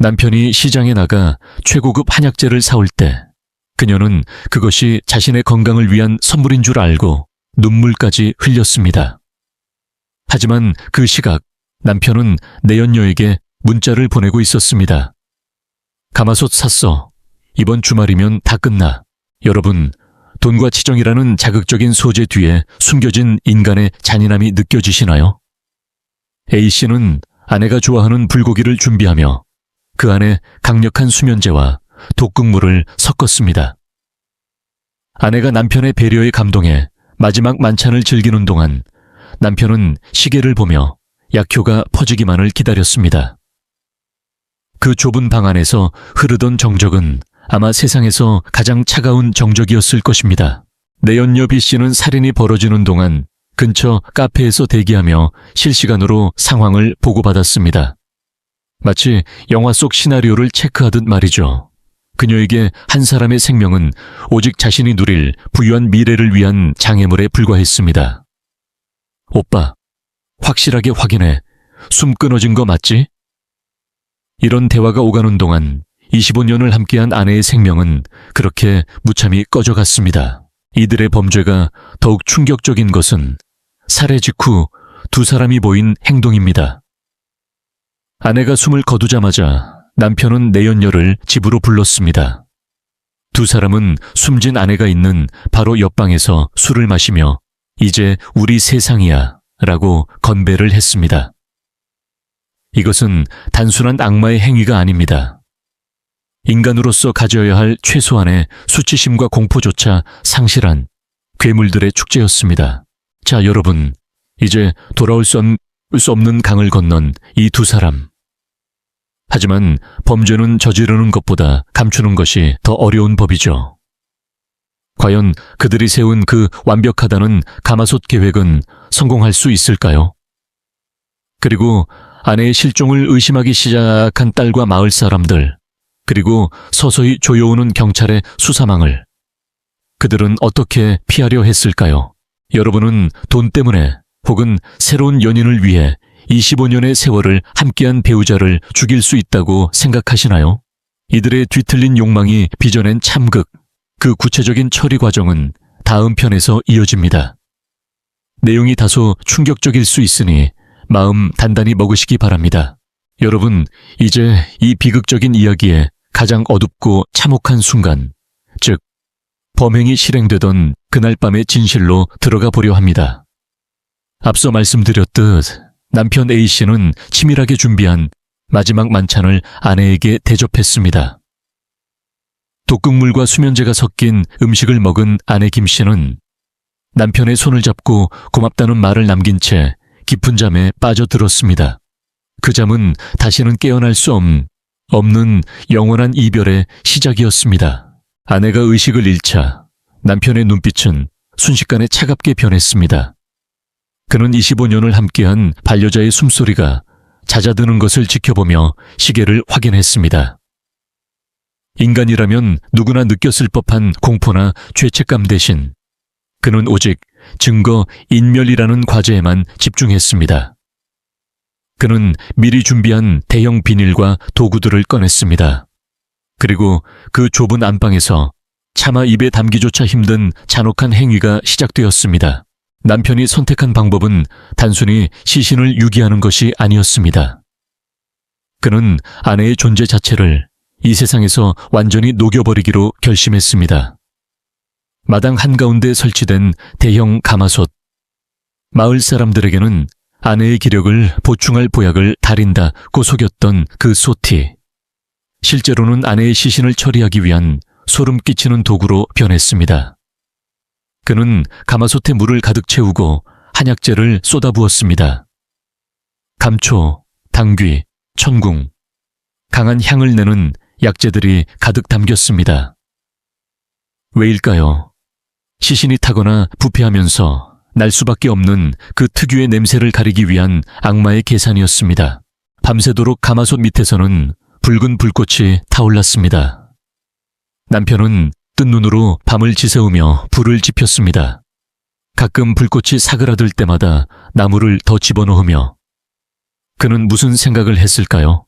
남편이 시장에 나가 최고급 한약재를 사올 때 그녀는 그것이 자신의 건강을 위한 선물인 줄 알고 눈물까지 흘렸습니다. 하지만 그 시각 남편은 내연녀에게 문자를 보내고 있었습니다. 가마솥 샀어. 이번 주말이면 다 끝나. 여러분, 돈과 치정이라는 자극적인 소재 뒤에 숨겨진 인간의 잔인함이 느껴지시나요? A씨는 아내가 좋아하는 불고기를 준비하며 그 안에 강력한 수면제와 독극물을 섞었습니다. 아내가 남편의 배려에 감동해 마지막 만찬을 즐기는 동안 남편은 시계를 보며 약효가 퍼지기만을 기다렸습니다. 그 좁은 방 안에서 흐르던 정적은 아마 세상에서 가장 차가운 정적이었을 것입니다. 내연녀 B씨는 살인이 벌어지는 동안 근처 카페에서 대기하며 실시간으로 상황을 보고받았습니다. 마치 영화 속 시나리오를 체크하듯 말이죠. 그녀에게 한 사람의 생명은 오직 자신이 누릴 부유한 미래를 위한 장애물에 불과했습니다. 오빠, 확실하게 확인해. 숨 끊어진 거 맞지? 이런 대화가 오가는 동안 25년을 함께한 아내의 생명은 그렇게 무참히 꺼져갔습니다. 이들의 범죄가 더욱 충격적인 것은 살해 직후 두 사람이 보인 행동입니다. 아내가 숨을 거두자마자 남편은 내연녀를 집으로 불렀습니다. 두 사람은 숨진 아내가 있는 바로 옆방에서 술을 마시며 이제 우리 세상이야 라고 건배를 했습니다. 이것은 단순한 악마의 행위가 아닙니다. 인간으로서 가져야 할 최소한의 수치심과 공포조차 상실한 괴물들의 축제였습니다. 자, 여러분, 이제 돌아올 수 없는 강을 건넌 이 두 사람. 하지만 범죄는 저지르는 것보다 감추는 것이 더 어려운 법이죠. 과연 그들이 세운 그 완벽하다는 가마솥 계획은 성공할 수 있을까요? 그리고 아내의 실종을 의심하기 시작한 딸과 마을 사람들, 그리고 서서히 조여오는 경찰의 수사망을 그들은 어떻게 피하려 했을까요? 여러분은 돈 때문에 혹은 새로운 연인을 위해 25년의 세월을 함께한 배우자를 죽일 수 있다고 생각하시나요? 이들의 뒤틀린 욕망이 빚어낸 참극, 그 구체적인 처리 과정은 다음 편에서 이어집니다. 내용이 다소 충격적일 수 있으니 마음 단단히 먹으시기 바랍니다. 여러분, 이제 이 비극적인 이야기의 가장 어둡고 참혹한 순간, 즉 범행이 실행되던 그날 밤의 진실로 들어가 보려 합니다. 앞서 말씀드렸듯 남편 A씨는 치밀하게 준비한 마지막 만찬을 아내에게 대접했습니다. 독극물과 수면제가 섞인 음식을 먹은 아내 김씨는 남편의 손을 잡고 고맙다는 말을 남긴 채 깊은 잠에 빠져들었습니다. 그 잠은 다시는 깨어날 수 없는 영원한 이별의 시작이었습니다. 아내가 의식을 잃자 남편의 눈빛은 순식간에 차갑게 변했습니다. 그는 25년을 함께한 반려자의 숨소리가 잦아드는 것을 지켜보며 시계를 확인했습니다. 인간이라면 누구나 느꼈을 법한 공포나 죄책감 대신 그는 오직 증거 인멸이라는 과제에만 집중했습니다. 그는 미리 준비한 대형 비닐과 도구들을 꺼냈습니다. 그리고 그 좁은 안방에서 차마 입에 담기조차 힘든 잔혹한 행위가 시작되었습니다. 남편이 선택한 방법은 단순히 시신을 유기하는 것이 아니었습니다. 그는 아내의 존재 자체를 이 세상에서 완전히 녹여버리기로 결심했습니다. 마당 한가운데 설치된 대형 가마솥. 마을 사람들에게는 아내의 기력을 보충할 보약을 달인다고 속였던 그 솥이 실제로는 아내의 시신을 처리하기 위한 소름 끼치는 도구로 변했습니다. 그는 가마솥에 물을 가득 채우고 한약재를 쏟아부었습니다. 감초, 당귀, 천궁, 강한 향을 내는 약재들이 가득 담겼습니다. 왜일까요? 시신이 타거나 부패하면서 날 수밖에 없는 그 특유의 냄새를 가리기 위한 악마의 계산이었습니다. 밤새도록 가마솥 밑에서는 붉은 불꽃이 타올랐습니다. 남편은 뜬 눈으로 밤을 지새우며 불을 지폈습니다. 가끔 불꽃이 사그라들 때마다 나무를 더 집어넣으며 그는 무슨 생각을 했을까요?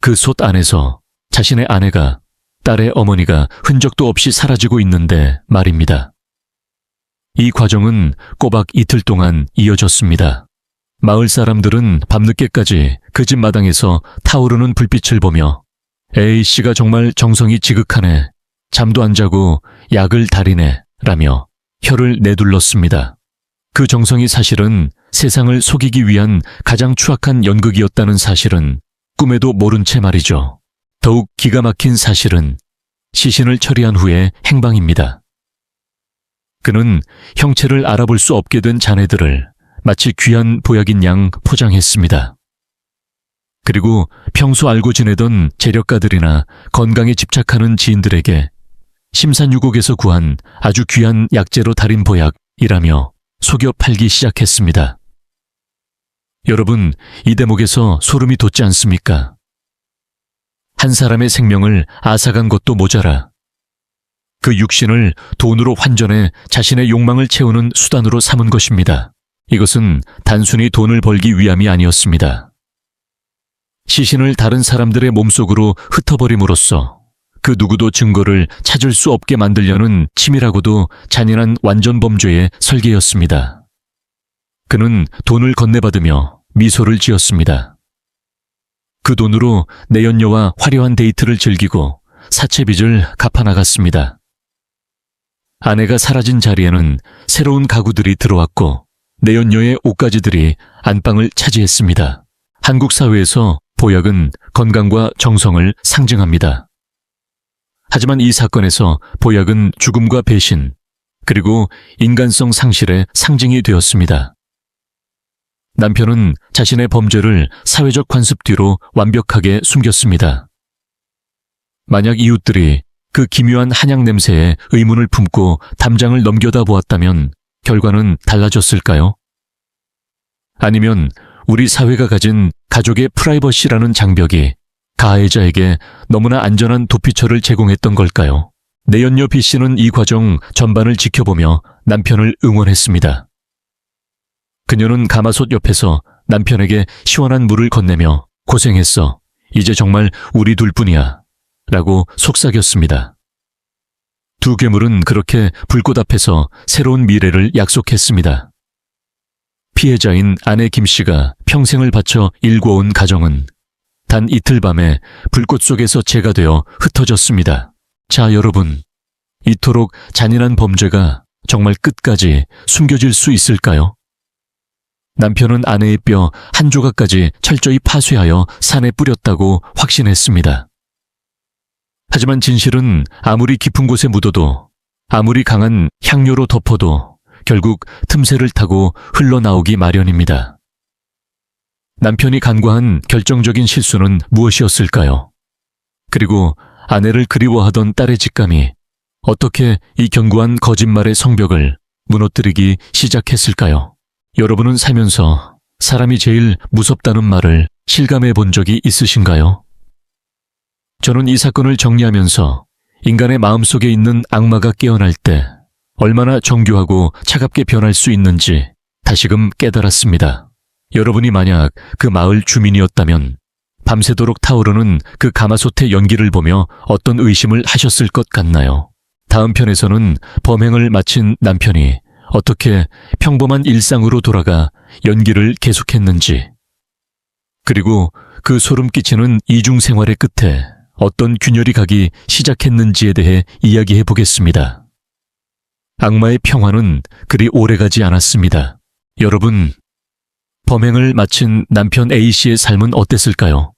그 솥 안에서 자신의 아내가, 딸의 어머니가 흔적도 없이 사라지고 있는데 말입니다. 이 과정은 꼬박 이틀 동안 이어졌습니다. 마을 사람들은 밤늦게까지 그 집 마당에서 타오르는 불빛을 보며 A씨가 정말 정성이 지극하네, 잠도 안 자고 약을 다리네 라며 혀를 내둘렀습니다. 그 정성이 사실은 세상을 속이기 위한 가장 추악한 연극이었다는 사실은 꿈에도 모른 채 말이죠. 더욱 기가 막힌 사실은 시신을 처리한 후의 행방입니다. 그는 형체를 알아볼 수 없게 된 자네들을 마치 귀한 보약인 양 포장했습니다. 그리고 평소 알고 지내던 재력가들이나 건강에 집착하는 지인들에게 심산유곡에서 구한 아주 귀한 약재로 달인 보약이라며 속여 팔기 시작했습니다. 여러분, 이 대목에서 소름이 돋지 않습니까? 한 사람의 생명을 앗아간 것도 모자라 그 육신을 돈으로 환전해 자신의 욕망을 채우는 수단으로 삼은 것입니다. 이것은 단순히 돈을 벌기 위함이 아니었습니다. 시신을 다른 사람들의 몸속으로 흩어버림으로써 그 누구도 증거를 찾을 수 없게 만들려는 치밀하고도 잔인한 완전범죄의 설계였습니다. 그는 돈을 건네받으며 미소를 지었습니다. 그 돈으로 내연녀와 화려한 데이트를 즐기고 사채빚을 갚아나갔습니다. 아내가 사라진 자리에는 새로운 가구들이 들어왔고 내연녀의 옷가지들이 안방을 차지했습니다. 한국 사회에서 보약은 건강과 정성을 상징합니다. 하지만 이 사건에서 보약은 죽음과 배신, 그리고 인간성 상실의 상징이 되었습니다. 남편은 자신의 범죄를 사회적 관습 뒤로 완벽하게 숨겼습니다. 만약 이웃들이 그 기묘한 한약 냄새에 의문을 품고 담장을 넘겨다 보았다면 결과는 달라졌을까요? 아니면 우리 사회가 가진 가족의 프라이버시라는 장벽이 가해자에게 너무나 안전한 도피처를 제공했던 걸까요? 내연녀 B씨는 이 과정 전반을 지켜보며 남편을 응원했습니다. 그녀는 가마솥 옆에서 남편에게 시원한 물을 건네며 고생했어. 이제 정말 우리 둘뿐이야. 라고 속삭였습니다. 두 괴물은 그렇게 불꽃 앞에서 새로운 미래를 약속했습니다. 피해자인 아내 김씨가 평생을 바쳐 일궈온 가정은 단 이틀 밤에 불꽃 속에서 재가 되어 흩어졌습니다. 자, 여러분, 이토록 잔인한 범죄가 정말 끝까지 숨겨질 수 있을까요? 남편은 아내의 뼈 한 조각까지 철저히 파쇄하여 산에 뿌렸다고 확신했습니다. 하지만 진실은 아무리 깊은 곳에 묻어도, 아무리 강한 향료로 덮어도 결국 틈새를 타고 흘러나오기 마련입니다. 남편이 간과한 결정적인 실수는 무엇이었을까요? 그리고 아내를 그리워하던 딸의 직감이 어떻게 이 견고한 거짓말의 성벽을 무너뜨리기 시작했을까요? 여러분은 살면서 사람이 제일 무섭다는 말을 실감해 본 적이 있으신가요? 저는 이 사건을 정리하면서 인간의 마음속에 있는 악마가 깨어날 때 얼마나 정교하고 차갑게 변할 수 있는지 다시금 깨달았습니다. 여러분이 만약 그 마을 주민이었다면 밤새도록 타오르는 그 가마솥의 연기를 보며 어떤 의심을 하셨을 것 같나요? 다음 편에서는 범행을 마친 남편이 어떻게 평범한 일상으로 돌아가 연기를 계속했는지, 그리고 그 소름 끼치는 이중 생활의 끝에 어떤 균열이 가기 시작했는지에 대해 이야기해 보겠습니다. 악마의 평화는 그리 오래가지 않았습니다. 여러분, 범행을 마친 남편 A씨의 삶은 어땠을까요?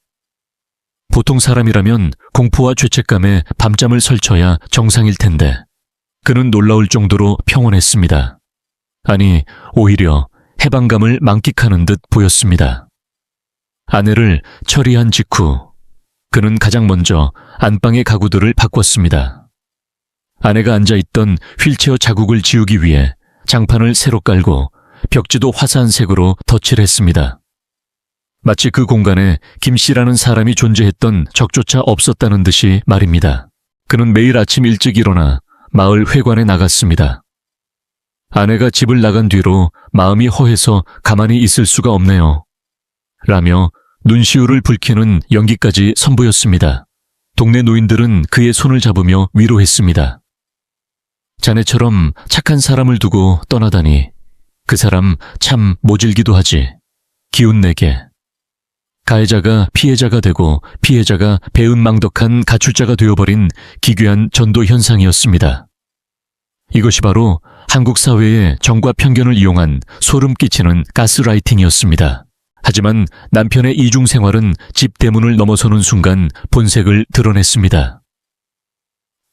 보통 사람이라면 공포와 죄책감에 밤잠을 설쳐야 정상일 텐데 그는 놀라울 정도로 평온했습니다. 아니, 오히려 해방감을 만끽하는 듯 보였습니다. 아내를 처리한 직후 그는 가장 먼저 안방의 가구들을 바꿨습니다. 아내가 앉아있던 휠체어 자국을 지우기 위해 장판을 새로 깔고 벽지도 화사한 색으로 덧칠했습니다. 마치 그 공간에 김씨라는 사람이 존재했던 적조차 없었다는 듯이 말입니다. 그는 매일 아침 일찍 일어나 마을 회관에 나갔습니다. 아내가 집을 나간 뒤로 마음이 허해서 가만히 있을 수가 없네요. 라며 눈시울을 붉히는 연기까지 선보였습니다. 동네 노인들은 그의 손을 잡으며 위로했습니다. 자네처럼 착한 사람을 두고 떠나다니 그 사람 참 모질기도 하지. 기운내게. 가해자가 피해자가 되고 피해자가 배은망덕한 가출자가 되어버린 기괴한 전도 현상이었습니다. 이것이 바로 한국 사회의 정과 편견을 이용한 소름 끼치는 가스라이팅이었습니다. 하지만 남편의 이중 생활은 집 대문을 넘어서는 순간 본색을 드러냈습니다.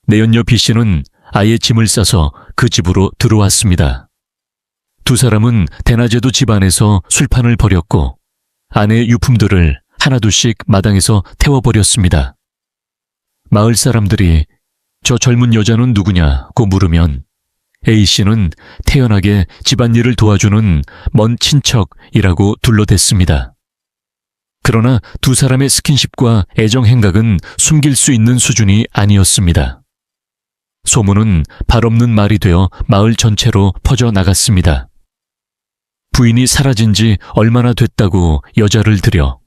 내연녀 B씨는 아예 짐을 싸서 그 집으로 들어왔습니다. 두 사람은 대낮에도 집 안에서 술판을 벌였고 아내의 유품들을 하나둘씩 마당에서 태워버렸습니다. 마을 사람들이 저 젊은 여자는 누구냐고 물으면 A씨는 태연하게 집안일을 도와주는 먼 친척이라고 둘러댔습니다. 그러나 두 사람의 스킨십과 애정 행각은 숨길 수 있는 수준이 아니었습니다. 소문은 발없는 말이 되어 마을 전체로 퍼져나갔습니다. 부인이 사라진 지 얼마나 됐다고 여자를 들여.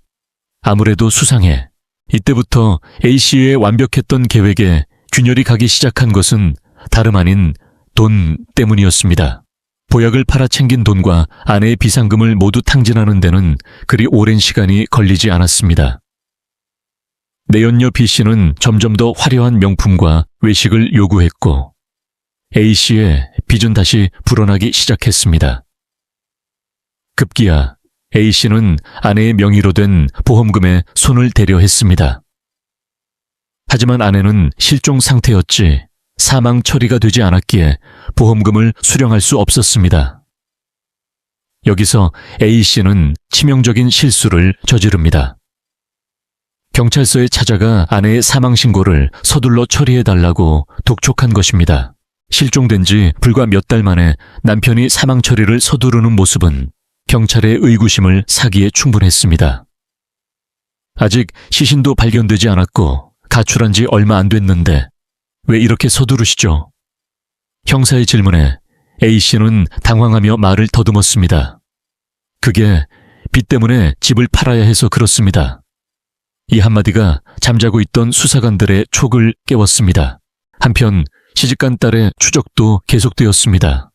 아무래도 수상해. 이때부터 A씨의 완벽했던 계획에 균열이 가기 시작한 것은 다름 아닌 돈 때문이었습니다. 보약을 팔아챙긴 돈과 아내의 비상금을 모두 탕진하는 데는 그리 오랜 시간이 걸리지 않았습니다. 내연녀 B씨는 점점 더 화려한 명품과 외식을 요구했고 A씨의 빚은 다시 불어나기 시작했습니다. 급기야 A씨는 아내의 명의로 된 보험금에 손을 대려 했습니다. 하지만 아내는 실종 상태였지 사망 처리가 되지 않았기에 보험금을 수령할 수 없었습니다. 여기서 A씨는 치명적인 실수를 저지릅니다. 경찰서에 찾아가 아내의 사망 신고를 서둘러 처리해달라고 독촉한 것입니다. 실종된 지 불과 몇 달 만에 남편이 사망 처리를 서두르는 모습은 경찰의 의구심을 사기에 충분했습니다. 아직 시신도 발견되지 않았고 가출한 지 얼마 안 됐는데 왜 이렇게 서두르시죠? 형사의 질문에 A씨는 당황하며 말을 더듬었습니다. 그게 빚 때문에 집을 팔아야 해서 그렇습니다. 이 한마디가 잠자고 있던 수사관들의 촉을 깨웠습니다. 한편 시집간 딸의 추적도 계속되었습니다.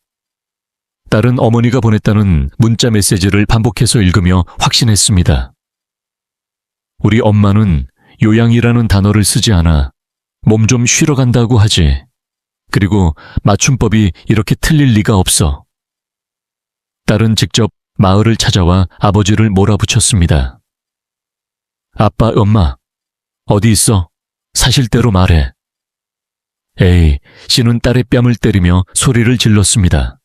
딸은 어머니가 보냈다는 문자 메시지를 반복해서 읽으며 확신했습니다. 우리 엄마는 요양이라는 단어를 쓰지 않아 몸 좀 쉬러 간다고 하지. 그리고 맞춤법이 이렇게 틀릴 리가 없어. 딸은 직접 마을을 찾아와 아버지를 몰아붙였습니다. 아빠, 엄마, 어디 있어? 사실대로 말해. 에이, 씨는 딸의 뺨을 때리며 소리를 질렀습니다.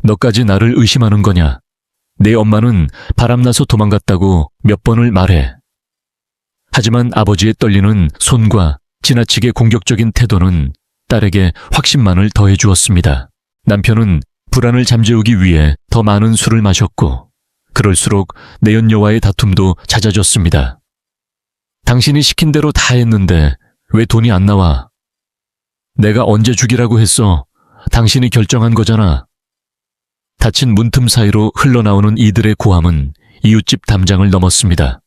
너까지 나를 의심하는 거냐? 내 엄마는 바람나서 도망갔다고 몇 번을 말해. 하지만 아버지의 떨리는 손과 지나치게 공격적인 태도는 딸에게 확신만을 더해 주었습니다. 남편은 불안을 잠재우기 위해 더 많은 술을 마셨고 그럴수록 내연녀와의 다툼도 잦아졌습니다. 당신이 시킨 대로 다 했는데 왜 돈이 안 나와? 내가 언제 주기라고 했어? 당신이 결정한 거잖아. 닫힌 문틈 사이로 흘러나오는 이들의 고함은 이웃집 담장을 넘었습니다.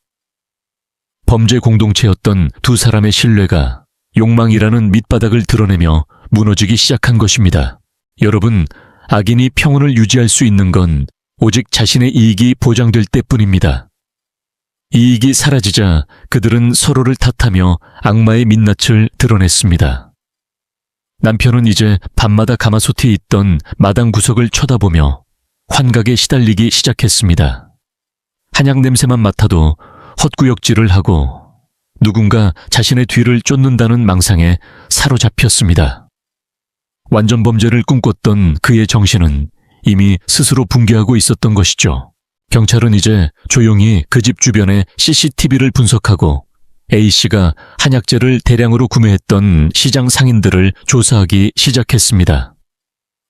범죄 공동체였던 두 사람의 신뢰가 욕망이라는 밑바닥을 드러내며 무너지기 시작한 것입니다. 여러분, 악인이 평온을 유지할 수 있는 건 오직 자신의 이익이 보장될 때뿐입니다. 이익이 사라지자 그들은 서로를 탓하며 악마의 민낯을 드러냈습니다. 남편은 이제 밤마다 가마솥에 있던 마당 구석을 쳐다보며 환각에 시달리기 시작했습니다. 한약 냄새만 맡아도 헛구역질을 하고 누군가 자신의 뒤를 쫓는다는 망상에 사로잡혔습니다. 완전 범죄를 꿈꿨던 그의 정신은 이미 스스로 붕괴하고 있었던 것이죠. 경찰은 이제 조용히 그 집 주변의 CCTV를 분석하고 A씨가 한약재를 대량으로 구매했던 시장 상인들을 조사하기 시작했습니다.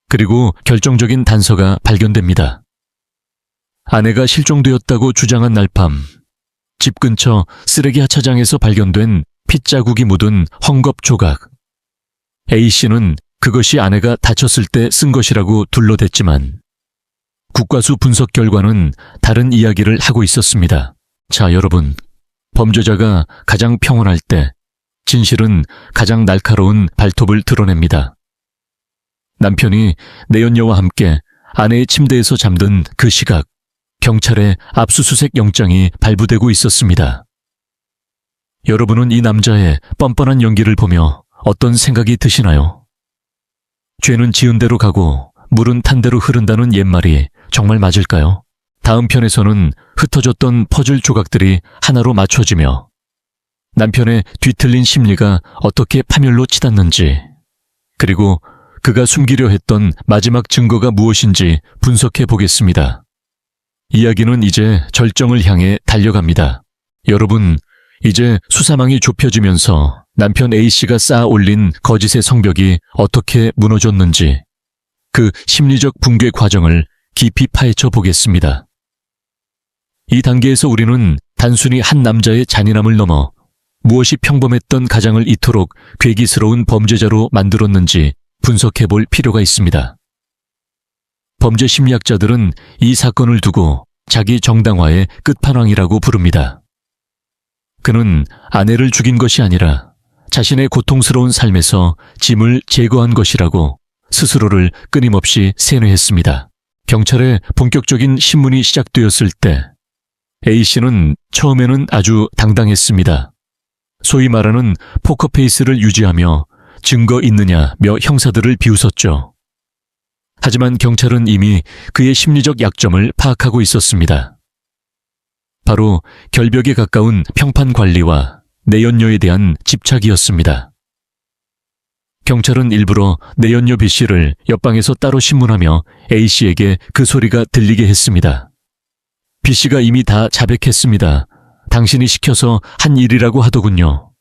그리고 결정적인 단서가 발견됩니다. 아내가 실종되었다고 주장한 날밤, 집 근처 쓰레기 하차장에서 발견된 핏자국이 묻은 헝겊 조각. A씨는 그것이 아내가 다쳤을 때 쓴 것이라고 둘러댔지만 국과수 분석 결과는 다른 이야기를 하고 있었습니다. 자, 여러분, 범죄자가 가장 평온할 때 진실은 가장 날카로운 발톱을 드러냅니다. 남편이 내연녀와 함께 아내의 침대에서 잠든 그 시각, 경찰의 압수수색 영장이 발부되고 있었습니다. 여러분은 이 남자의 뻔뻔한 연기를 보며 어떤 생각이 드시나요? 죄는 지은 대로 가고 물은 탄 대로 흐른다는 옛말이 정말 맞을까요? 다음 편에서는 흩어졌던 퍼즐 조각들이 하나로 맞춰지며 남편의 뒤틀린 심리가 어떻게 파멸로 치닫는지, 그리고 그가 숨기려 했던 마지막 증거가 무엇인지 분석해 보겠습니다. 이야기는 이제 절정을 향해 달려갑니다. 여러분, 이제 수사망이 좁혀지면서 남편 A씨가 쌓아 올린 거짓의 성벽이 어떻게 무너졌는지 그 심리적 붕괴 과정을 깊이 파헤쳐 보겠습니다. 이 단계에서 우리는 단순히 한 남자의 잔인함을 넘어 무엇이 평범했던 가장을 이토록 괴기스러운 범죄자로 만들었는지 분석해 볼 필요가 있습니다. 범죄 심리학자들은 이 사건을 두고 자기 정당화의 끝판왕이라고 부릅니다. 그는 아내를 죽인 것이 아니라 자신의 고통스러운 삶에서 짐을 제거한 것이라고 스스로를 끊임없이 세뇌했습니다. 경찰의 본격적인 신문이 시작되었을 때 A씨는 처음에는 아주 당당했습니다. 소위 말하는 포커페이스를 유지하며 증거 있느냐며 형사들을 비웃었죠. 하지만 경찰은 이미 그의 심리적 약점을 파악하고 있었습니다. 바로 결벽에 가까운 평판 관리와 내연녀에 대한 집착이었습니다. 경찰은 일부러 내연녀 B씨를 옆방에서 따로 신문하며 A씨에게 그 소리가 들리게 했습니다. B씨가 이미 다 자백했습니다. 당신이 시켜서 한 일이라고 하더군요.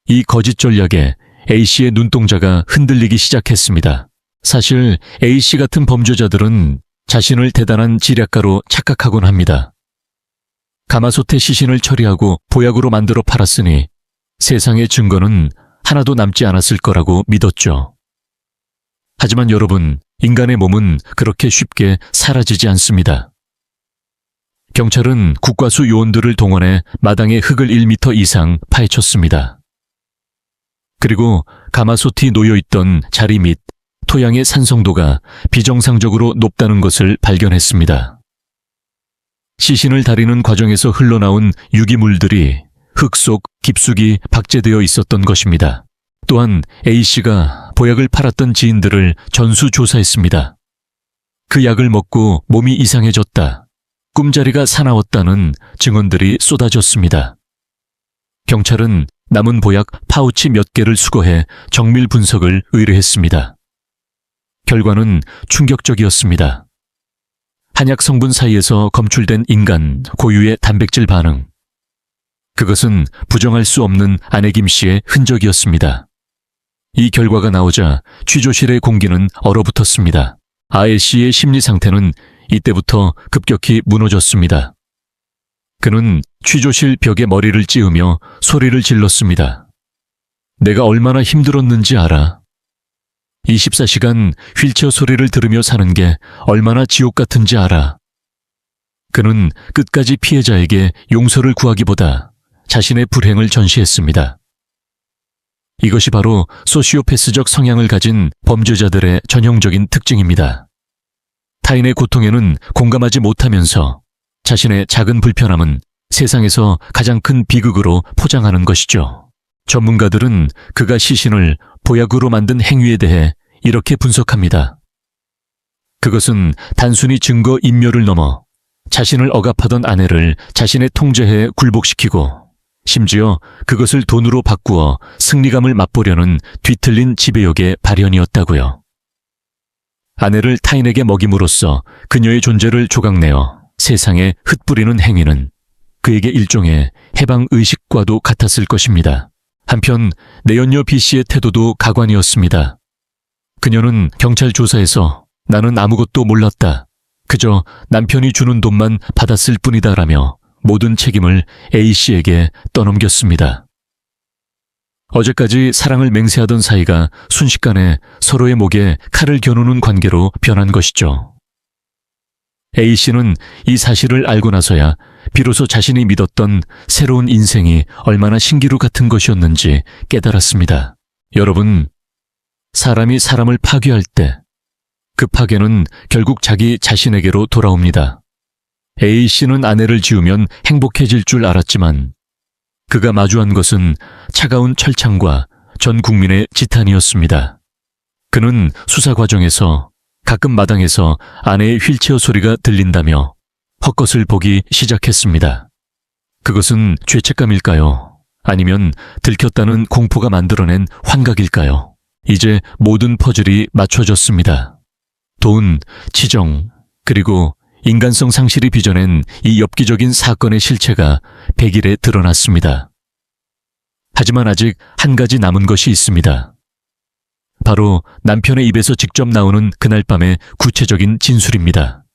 이 거짓 전략에 A씨의 눈동자가 흔들리기 시작했습니다. 사실 A씨 같은 범죄자들은 자신을 대단한 지략가로 착각하곤 합니다. 가마솥에 시신을 처리하고 보약으로 만들어 팔았으니 세상의 증거는 하나도 남지 않았을 거라고 믿었죠. 하지만 여러분, 인간의 몸은 그렇게 쉽게 사라지지 않습니다. 경찰은 국과수 요원들을 동원해 마당의 흙을 1m 이상 파헤쳤습니다. 그리고 가마솥이 놓여있던 자리 및 토양의 산성도가 비정상적으로 높다는 것을 발견했습니다. 시신을 다리는 과정에서 흘러나온 유기물들이 흙 속 깊숙이 박제되어 있었던 것입니다. 또한 A씨가 보약을 팔았던 지인들을 전수조사했습니다. 그 약을 먹고 몸이 이상해졌다, 꿈자리가 사나웠다는 증언들이 쏟아졌습니다. 경찰은 남은 보약 파우치 몇 개를 수거해 정밀 분석을 의뢰했습니다. 결과는 충격적이었습니다. 한약 성분 사이에서 검출된 인간 고유의 단백질 반응. 그것은 부정할 수 없는 아내 김 씨의 흔적이었습니다. 이 결과가 나오자 취조실의 공기는 얼어붙었습니다. 아애 씨의 심리 상태는 이때부터 급격히 무너졌습니다. 그는 취조실 벽에 머리를 찌으며 소리를 질렀습니다. 내가 얼마나 힘들었는지 알아? 24시간 휠체어 소리를 들으며 사는 게 얼마나 지옥 같은지 알아? 그는 끝까지 피해자에게 용서를 구하기보다 자신의 불행을 전시했습니다. 이것이 바로 소시오패스적 성향을 가진 범죄자들의 전형적인 특징입니다. 타인의 고통에는 공감하지 못하면서 자신의 작은 불편함은 세상에서 가장 큰 비극으로 포장하는 것이죠. 전문가들은 그가 시신을 보약으로 만든 행위에 대해 이렇게 분석합니다. 그것은 단순히 증거 인멸을 넘어 자신을 억압하던 아내를 자신의 통제에 굴복시키고 심지어 그것을 돈으로 바꾸어 승리감을 맛보려는 뒤틀린 지배욕의 발현이었다고요. 아내를 타인에게 먹임으로써 그녀의 존재를 조각내어 세상에 흩뿌리는 행위는 그에게 일종의 해방의식과도 같았을 것입니다. 한편 내연녀 B씨의 태도도 가관이었습니다. 그녀는 경찰 조사에서 나는 아무것도 몰랐다, 그저 남편이 주는 돈만 받았을 뿐이다라며 모든 책임을 A씨에게 떠넘겼습니다. 어제까지 사랑을 맹세하던 사이가 순식간에 서로의 목에 칼을 겨누는 관계로 변한 것이죠. A씨는 이 사실을 알고 나서야 비로소 자신이 믿었던 새로운 인생이 얼마나 신기루 같은 것이었는지 깨달았습니다. 여러분, 사람이 사람을 파괴할 때 그 파괴는 결국 자기 자신에게로 돌아옵니다. A씨는 아내를 지우면 행복해질 줄 알았지만 그가 마주한 것은 차가운 철창과 전 국민의 지탄이었습니다. 그는 수사 과정에서 가끔 마당에서 아내의 휠체어 소리가 들린다며 헛것을 보기 시작했습니다. 그것은 죄책감일까요? 아니면 들켰다는 공포가 만들어낸 환각일까요? 이제 모든 퍼즐이 맞춰졌습니다. 돈, 치정, 그리고 인간성 상실이 빚어낸 이 엽기적인 사건의 실체가 백일에 드러났습니다. 하지만 아직 한 가지 남은 것이 있습니다. 바로 남편의 입에서 직접 나오는 그날 밤의 구체적인 진술입니다.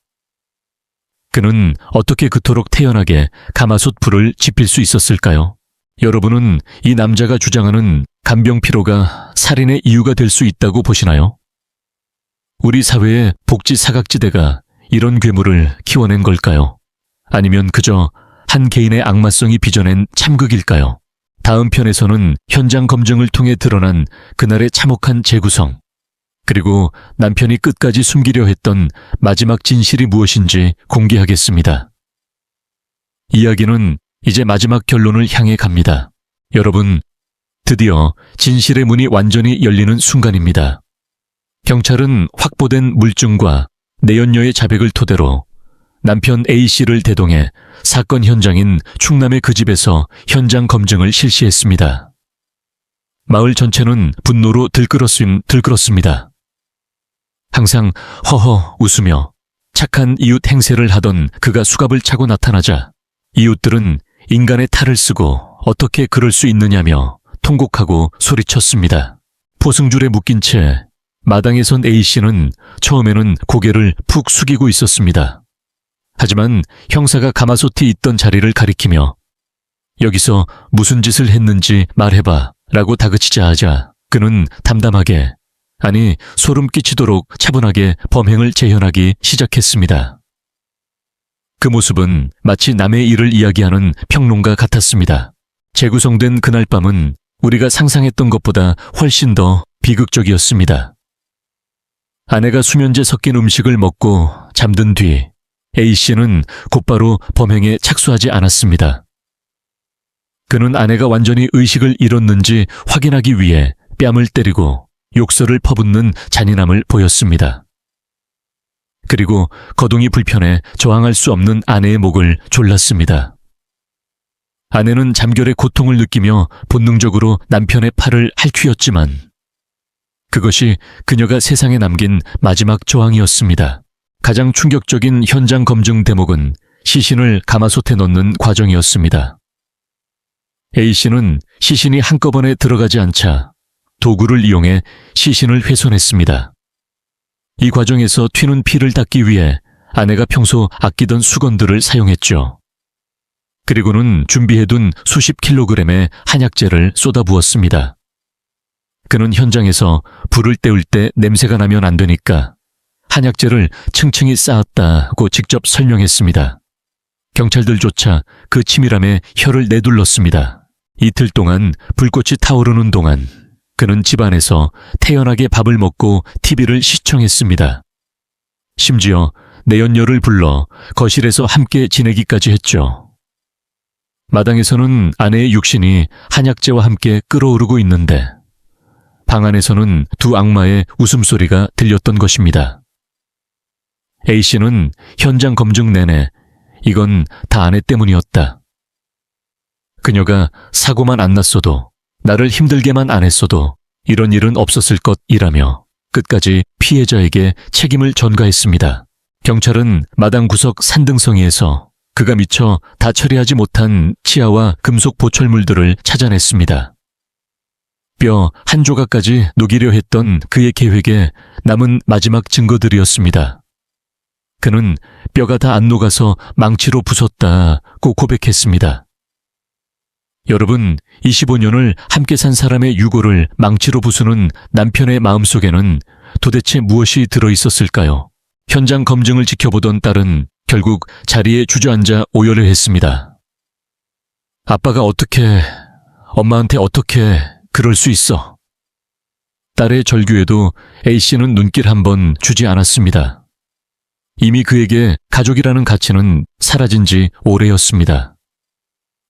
그는 어떻게 그토록 태연하게 가마솥 불을 지필 수 있었을까요? 여러분은 이 남자가 주장하는 간병피로가 살인의 이유가 될 수 있다고 보시나요? 우리 사회의 복지 사각지대가 이런 괴물을 키워낸 걸까요? 아니면 그저 한 개인의 악마성이 빚어낸 참극일까요? 다음 편에서는 현장 검증을 통해 드러난 그날의 참혹한 재구성, 그리고 남편이 끝까지 숨기려 했던 마지막 진실이 무엇인지 공개하겠습니다. 이야기는 이제 마지막 결론을 향해 갑니다. 여러분, 드디어 진실의 문이 완전히 열리는 순간입니다. 경찰은 확보된 물증과 내연녀의 자백을 토대로 남편 A씨를 대동해 사건 현장인 충남의 그 집에서 현장 검증을 실시했습니다. 마을 전체는 분노로 들끓었습니다. 항상 허허 웃으며 착한 이웃 행세를 하던 그가 수갑을 차고 나타나자 이웃들은 인간의 탈을 쓰고 어떻게 그럴 수 있느냐며 통곡하고 소리쳤습니다. 포승줄에 묶인 채 마당에 선 A씨는 처음에는 고개를 푹 숙이고 있었습니다. 하지만 형사가 가마솥이 있던 자리를 가리키며 여기서 무슨 짓을 했는지 말해봐 라고 다그치자 하자 그는 담담하게, 아니 소름 끼치도록 차분하게 범행을 재현하기 시작했습니다. 그 모습은 마치 남의 일을 이야기하는 평론가 같았습니다. 재구성된 그날 밤은 우리가 상상했던 것보다 훨씬 더 비극적이었습니다. 아내가 수면제 섞인 음식을 먹고 잠든 뒤 A씨는 곧바로 범행에 착수하지 않았습니다. 그는 아내가 완전히 의식을 잃었는지 확인하기 위해 뺨을 때리고 욕설을 퍼붓는 잔인함을 보였습니다. 그리고 거동이 불편해 저항할 수 없는 아내의 목을 졸랐습니다. 아내는 잠결의 고통을 느끼며 본능적으로 남편의 팔을 핥휘었지만 그것이 그녀가 세상에 남긴 마지막 저항이었습니다. 가장 충격적인 현장 검증 대목은 시신을 가마솥에 넣는 과정이었습니다. A씨는 시신이 한꺼번에 들어가지 않자 도구를 이용해 시신을 훼손했습니다. 이 과정에서 튀는 피를 닦기 위해 아내가 평소 아끼던 수건들을 사용했죠. 그리고는 준비해둔 수십 킬로그램의 한약재를 쏟아부었습니다. 그는 현장에서 불을 때울 때 냄새가 나면 안 되니까 한약재를 층층이 쌓았다고 직접 설명했습니다. 경찰들조차 그 치밀함에 혀를 내둘렀습니다. 이틀 동안 불꽃이 타오르는 동안 그는 집안에서 태연하게 밥을 먹고 TV를 시청했습니다. 심지어 내연녀를 불러 거실에서 함께 지내기까지 했죠. 마당에서는 아내의 육신이 한약재와 함께 끓어오르고 있는데 방 안에서는 두 악마의 웃음소리가 들렸던 것입니다. A씨는 현장 검증 내내 이건 다 아내 때문이었다. 그녀가 사고만 안 났어도 나를 힘들게만 안 했어도 이런 일은 없었을 것이라며 끝까지 피해자에게 책임을 전가했습니다. 경찰은 마당 구석 산등성이에서 그가 미처 다 처리하지 못한 치아와 금속 보철물들을 찾아냈습니다. 뼈 한 조각까지 녹이려 했던 그의 계획에 남은 마지막 증거들이었습니다. 그는 뼈가 다 안 녹아서 망치로 부쉈다고 고백했습니다. 여러분, 25년을 함께 산 사람의 유골을 망치로 부수는 남편의 마음속에는 도대체 무엇이 들어있었을까요? 현장 검증을 지켜보던 딸은 결국 자리에 주저앉아 오열을 했습니다. 아빠가 엄마한테 어떻게 그럴 수 있어? 딸의 절규에도 A씨는 눈길 한 번 주지 않았습니다. 이미 그에게 가족이라는 가치는 사라진 지 오래였습니다.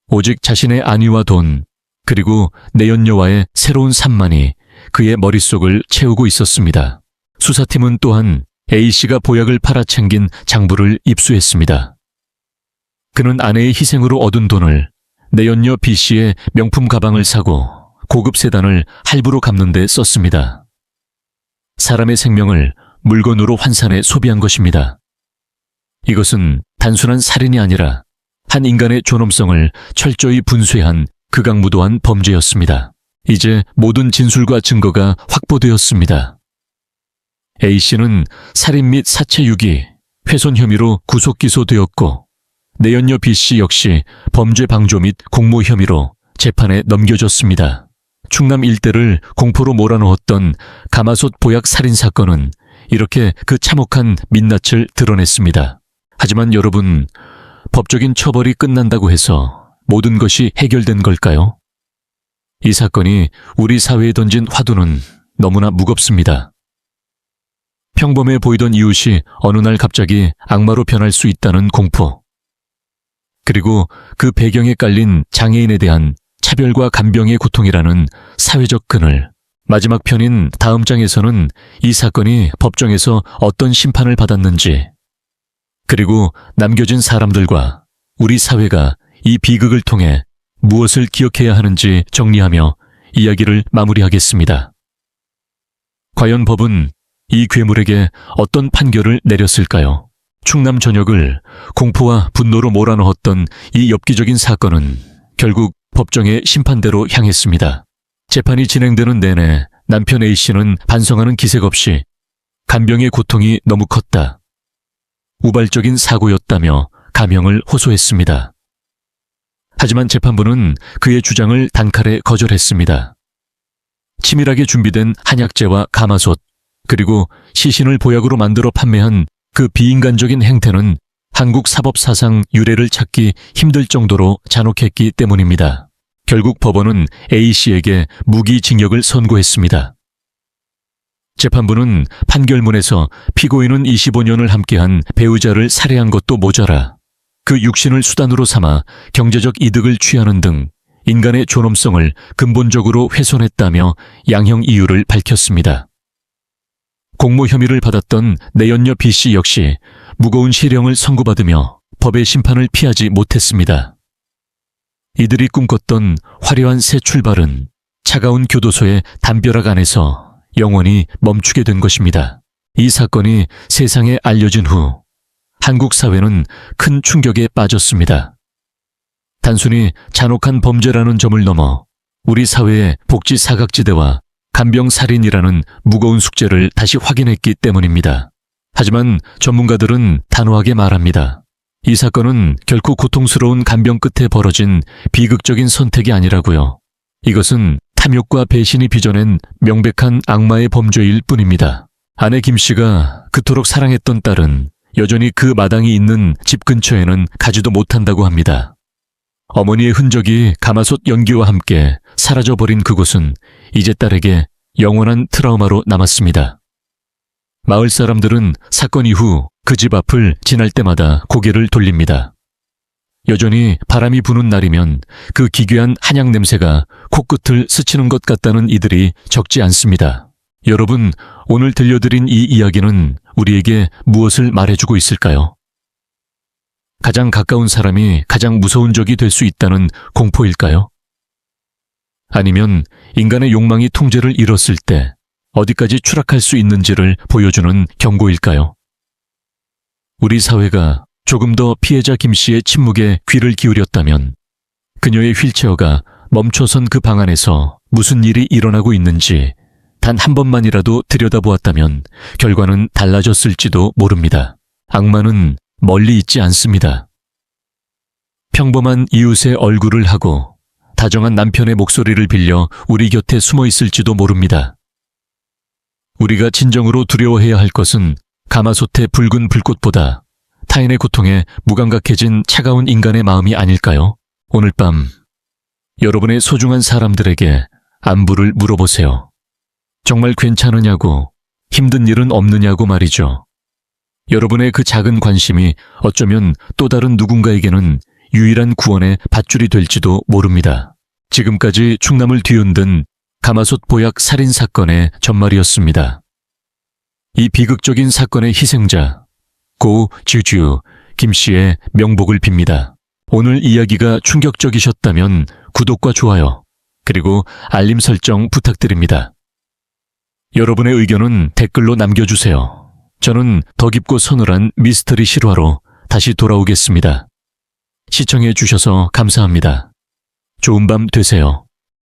오직 자신의 안위와 돈, 그리고 내연녀와의 새로운 산만이 그의 머릿속을 채우고 있었습니다. 수사팀은 또한 A씨가 보약을 팔아챙긴 장부를 입수했습니다. 그는 아내의 희생으로 얻은 돈을 내연녀 B씨의 명품 가방을 사고 고급 세단을 할부로 갚는 데 썼습니다. 사람의 생명을 물건으로 환산해 소비한 것입니다. 이것은 단순한 살인이 아니라 한 인간의 존엄성을 철저히 분쇄한 극악무도한 범죄였습니다. 이제 모든 진술과 증거가 확보되었습니다. A씨는 살인 및 사체 유기, 훼손 혐의로 구속 기소되었고 내연녀 B씨 역시 범죄 방조 및 공모 혐의로 재판에 넘겨졌습니다. 충남 일대를 공포로 몰아넣었던 가마솥 보약 살인 사건은 이렇게 그 참혹한 민낯을 드러냈습니다. 하지만 여러분, 법적인 처벌이 끝난다고 해서 모든 것이 해결된 걸까요? 이 사건이 우리 사회에 던진 화두는 너무나 무겁습니다. 평범해 보이던 이웃이 어느 날 갑자기 악마로 변할 수 있다는 공포. 그리고 그 배경에 깔린 장애인에 대한 차별과 간병의 고통이라는 사회적 그늘. 마지막 편인 다음 장에서는 이 사건이 법정에서 어떤 심판을 받았는지, 그리고 남겨진 사람들과 우리 사회가 이 비극을 통해 무엇을 기억해야 하는지 정리하며 이야기를 마무리하겠습니다. 과연 법은 이 괴물에게 어떤 판결을 내렸을까요? 충남 전역을 공포와 분노로 몰아넣었던 이 엽기적인 사건은 결국 법정의 심판대로 향했습니다. 재판이 진행되는 내내 남편 A씨는 반성하는 기색 없이 간병의 고통이 너무 컸다. 우발적인 사고였다며 감형을 호소했습니다. 하지만 재판부는 그의 주장을 단칼에 거절했습니다. 치밀하게 준비된 한약재와 가마솥, 그리고 시신을 보약으로 만들어 판매한 그 비인간적인 행태는 한국 사법 사상 유례를 찾기 힘들 정도로 잔혹했기 때문입니다. 결국 법원은 A씨에게 무기징역을 선고했습니다. 재판부는 판결문에서 피고인은 25년을 함께한 배우자를 살해한 것도 모자라 그 육신을 수단으로 삼아 경제적 이득을 취하는 등 인간의 존엄성을 근본적으로 훼손했다며 양형 이유를 밝혔습니다. 공모 혐의를 받았던 내연녀 B씨 역시 무거운 실형을 선고받으며 법의 심판을 피하지 못했습니다. 이들이 꿈꿨던 화려한 새 출발은 차가운 교도소의 담벼락 안에서 영원히 멈추게 된 것입니다. 이 사건이 세상에 알려진 후 한국 사회는 큰 충격에 빠졌습니다. 단순히 잔혹한 범죄라는 점을 넘어 우리 사회의 복지 사각지대와 간병살인이라는 무거운 숙제를 다시 확인했기 때문입니다. 하지만 전문가들은 단호하게 말합니다. 이 사건은 결코 고통스러운 간병 끝에 벌어진 비극적인 선택이 아니라고요. 이것은 탐욕과 배신이 빚어낸 명백한 악마의 범죄일 뿐입니다. 아내 김 씨가 그토록 사랑했던 딸은 여전히 그 마당이 있는 집 근처에는 가지도 못한다고 합니다. 어머니의 흔적이 가마솥 연기와 함께 사라져버린 그곳은 이제 딸에게 영원한 트라우마로 남았습니다. 마을 사람들은 사건 이후 그 집 앞을 지날 때마다 고개를 돌립니다. 여전히 바람이 부는 날이면 그 기괴한 한약 냄새가 코끝을 스치는 것 같다는 이들이 적지 않습니다. 여러분, 오늘 들려드린 이 이야기는 우리에게 무엇을 말해주고 있을까요? 가장 가까운 사람이 가장 무서운 적이 될 수 있다는 공포일까요? 아니면 인간의 욕망이 통제를 잃었을 때 어디까지 추락할 수 있는지를 보여주는 경고일까요? 우리 사회가 조금 더 피해자 김 씨의 침묵에 귀를 기울였다면 그녀의 휠체어가 멈춰선 그 방 안에서 무슨 일이 일어나고 있는지 단 한 번만이라도 들여다보았다면 결과는 달라졌을지도 모릅니다. 악마는 멀리 있지 않습니다. 평범한 이웃의 얼굴을 하고 다정한 남편의 목소리를 빌려 우리 곁에 숨어 있을지도 모릅니다. 우리가 진정으로 두려워해야 할 것은 가마솥의 붉은 불꽃보다 타인의 고통에 무감각해진 차가운 인간의 마음이 아닐까요? 오늘 밤 여러분의 소중한 사람들에게 안부를 물어보세요. 정말 괜찮으냐고, 힘든 일은 없느냐고 말이죠. 여러분의 그 작은 관심이 어쩌면 또 다른 누군가에게는 유일한 구원의 밧줄이 될지도 모릅니다. 지금까지 충남을 뒤흔든 가마솥 보약 살인 사건의 전말이었습니다. 이 비극적인 사건의 희생자 고 주주 김 씨의 명복을 빕니다. 오늘 이야기가 충격적이셨다면 구독과 좋아요 그리고 알림 설정 부탁드립니다. 여러분의 의견은 댓글로 남겨주세요. 저는 더 깊고 서늘한 미스터리 실화로 다시 돌아오겠습니다. 시청해 주셔서 감사합니다. 좋은 밤 되세요.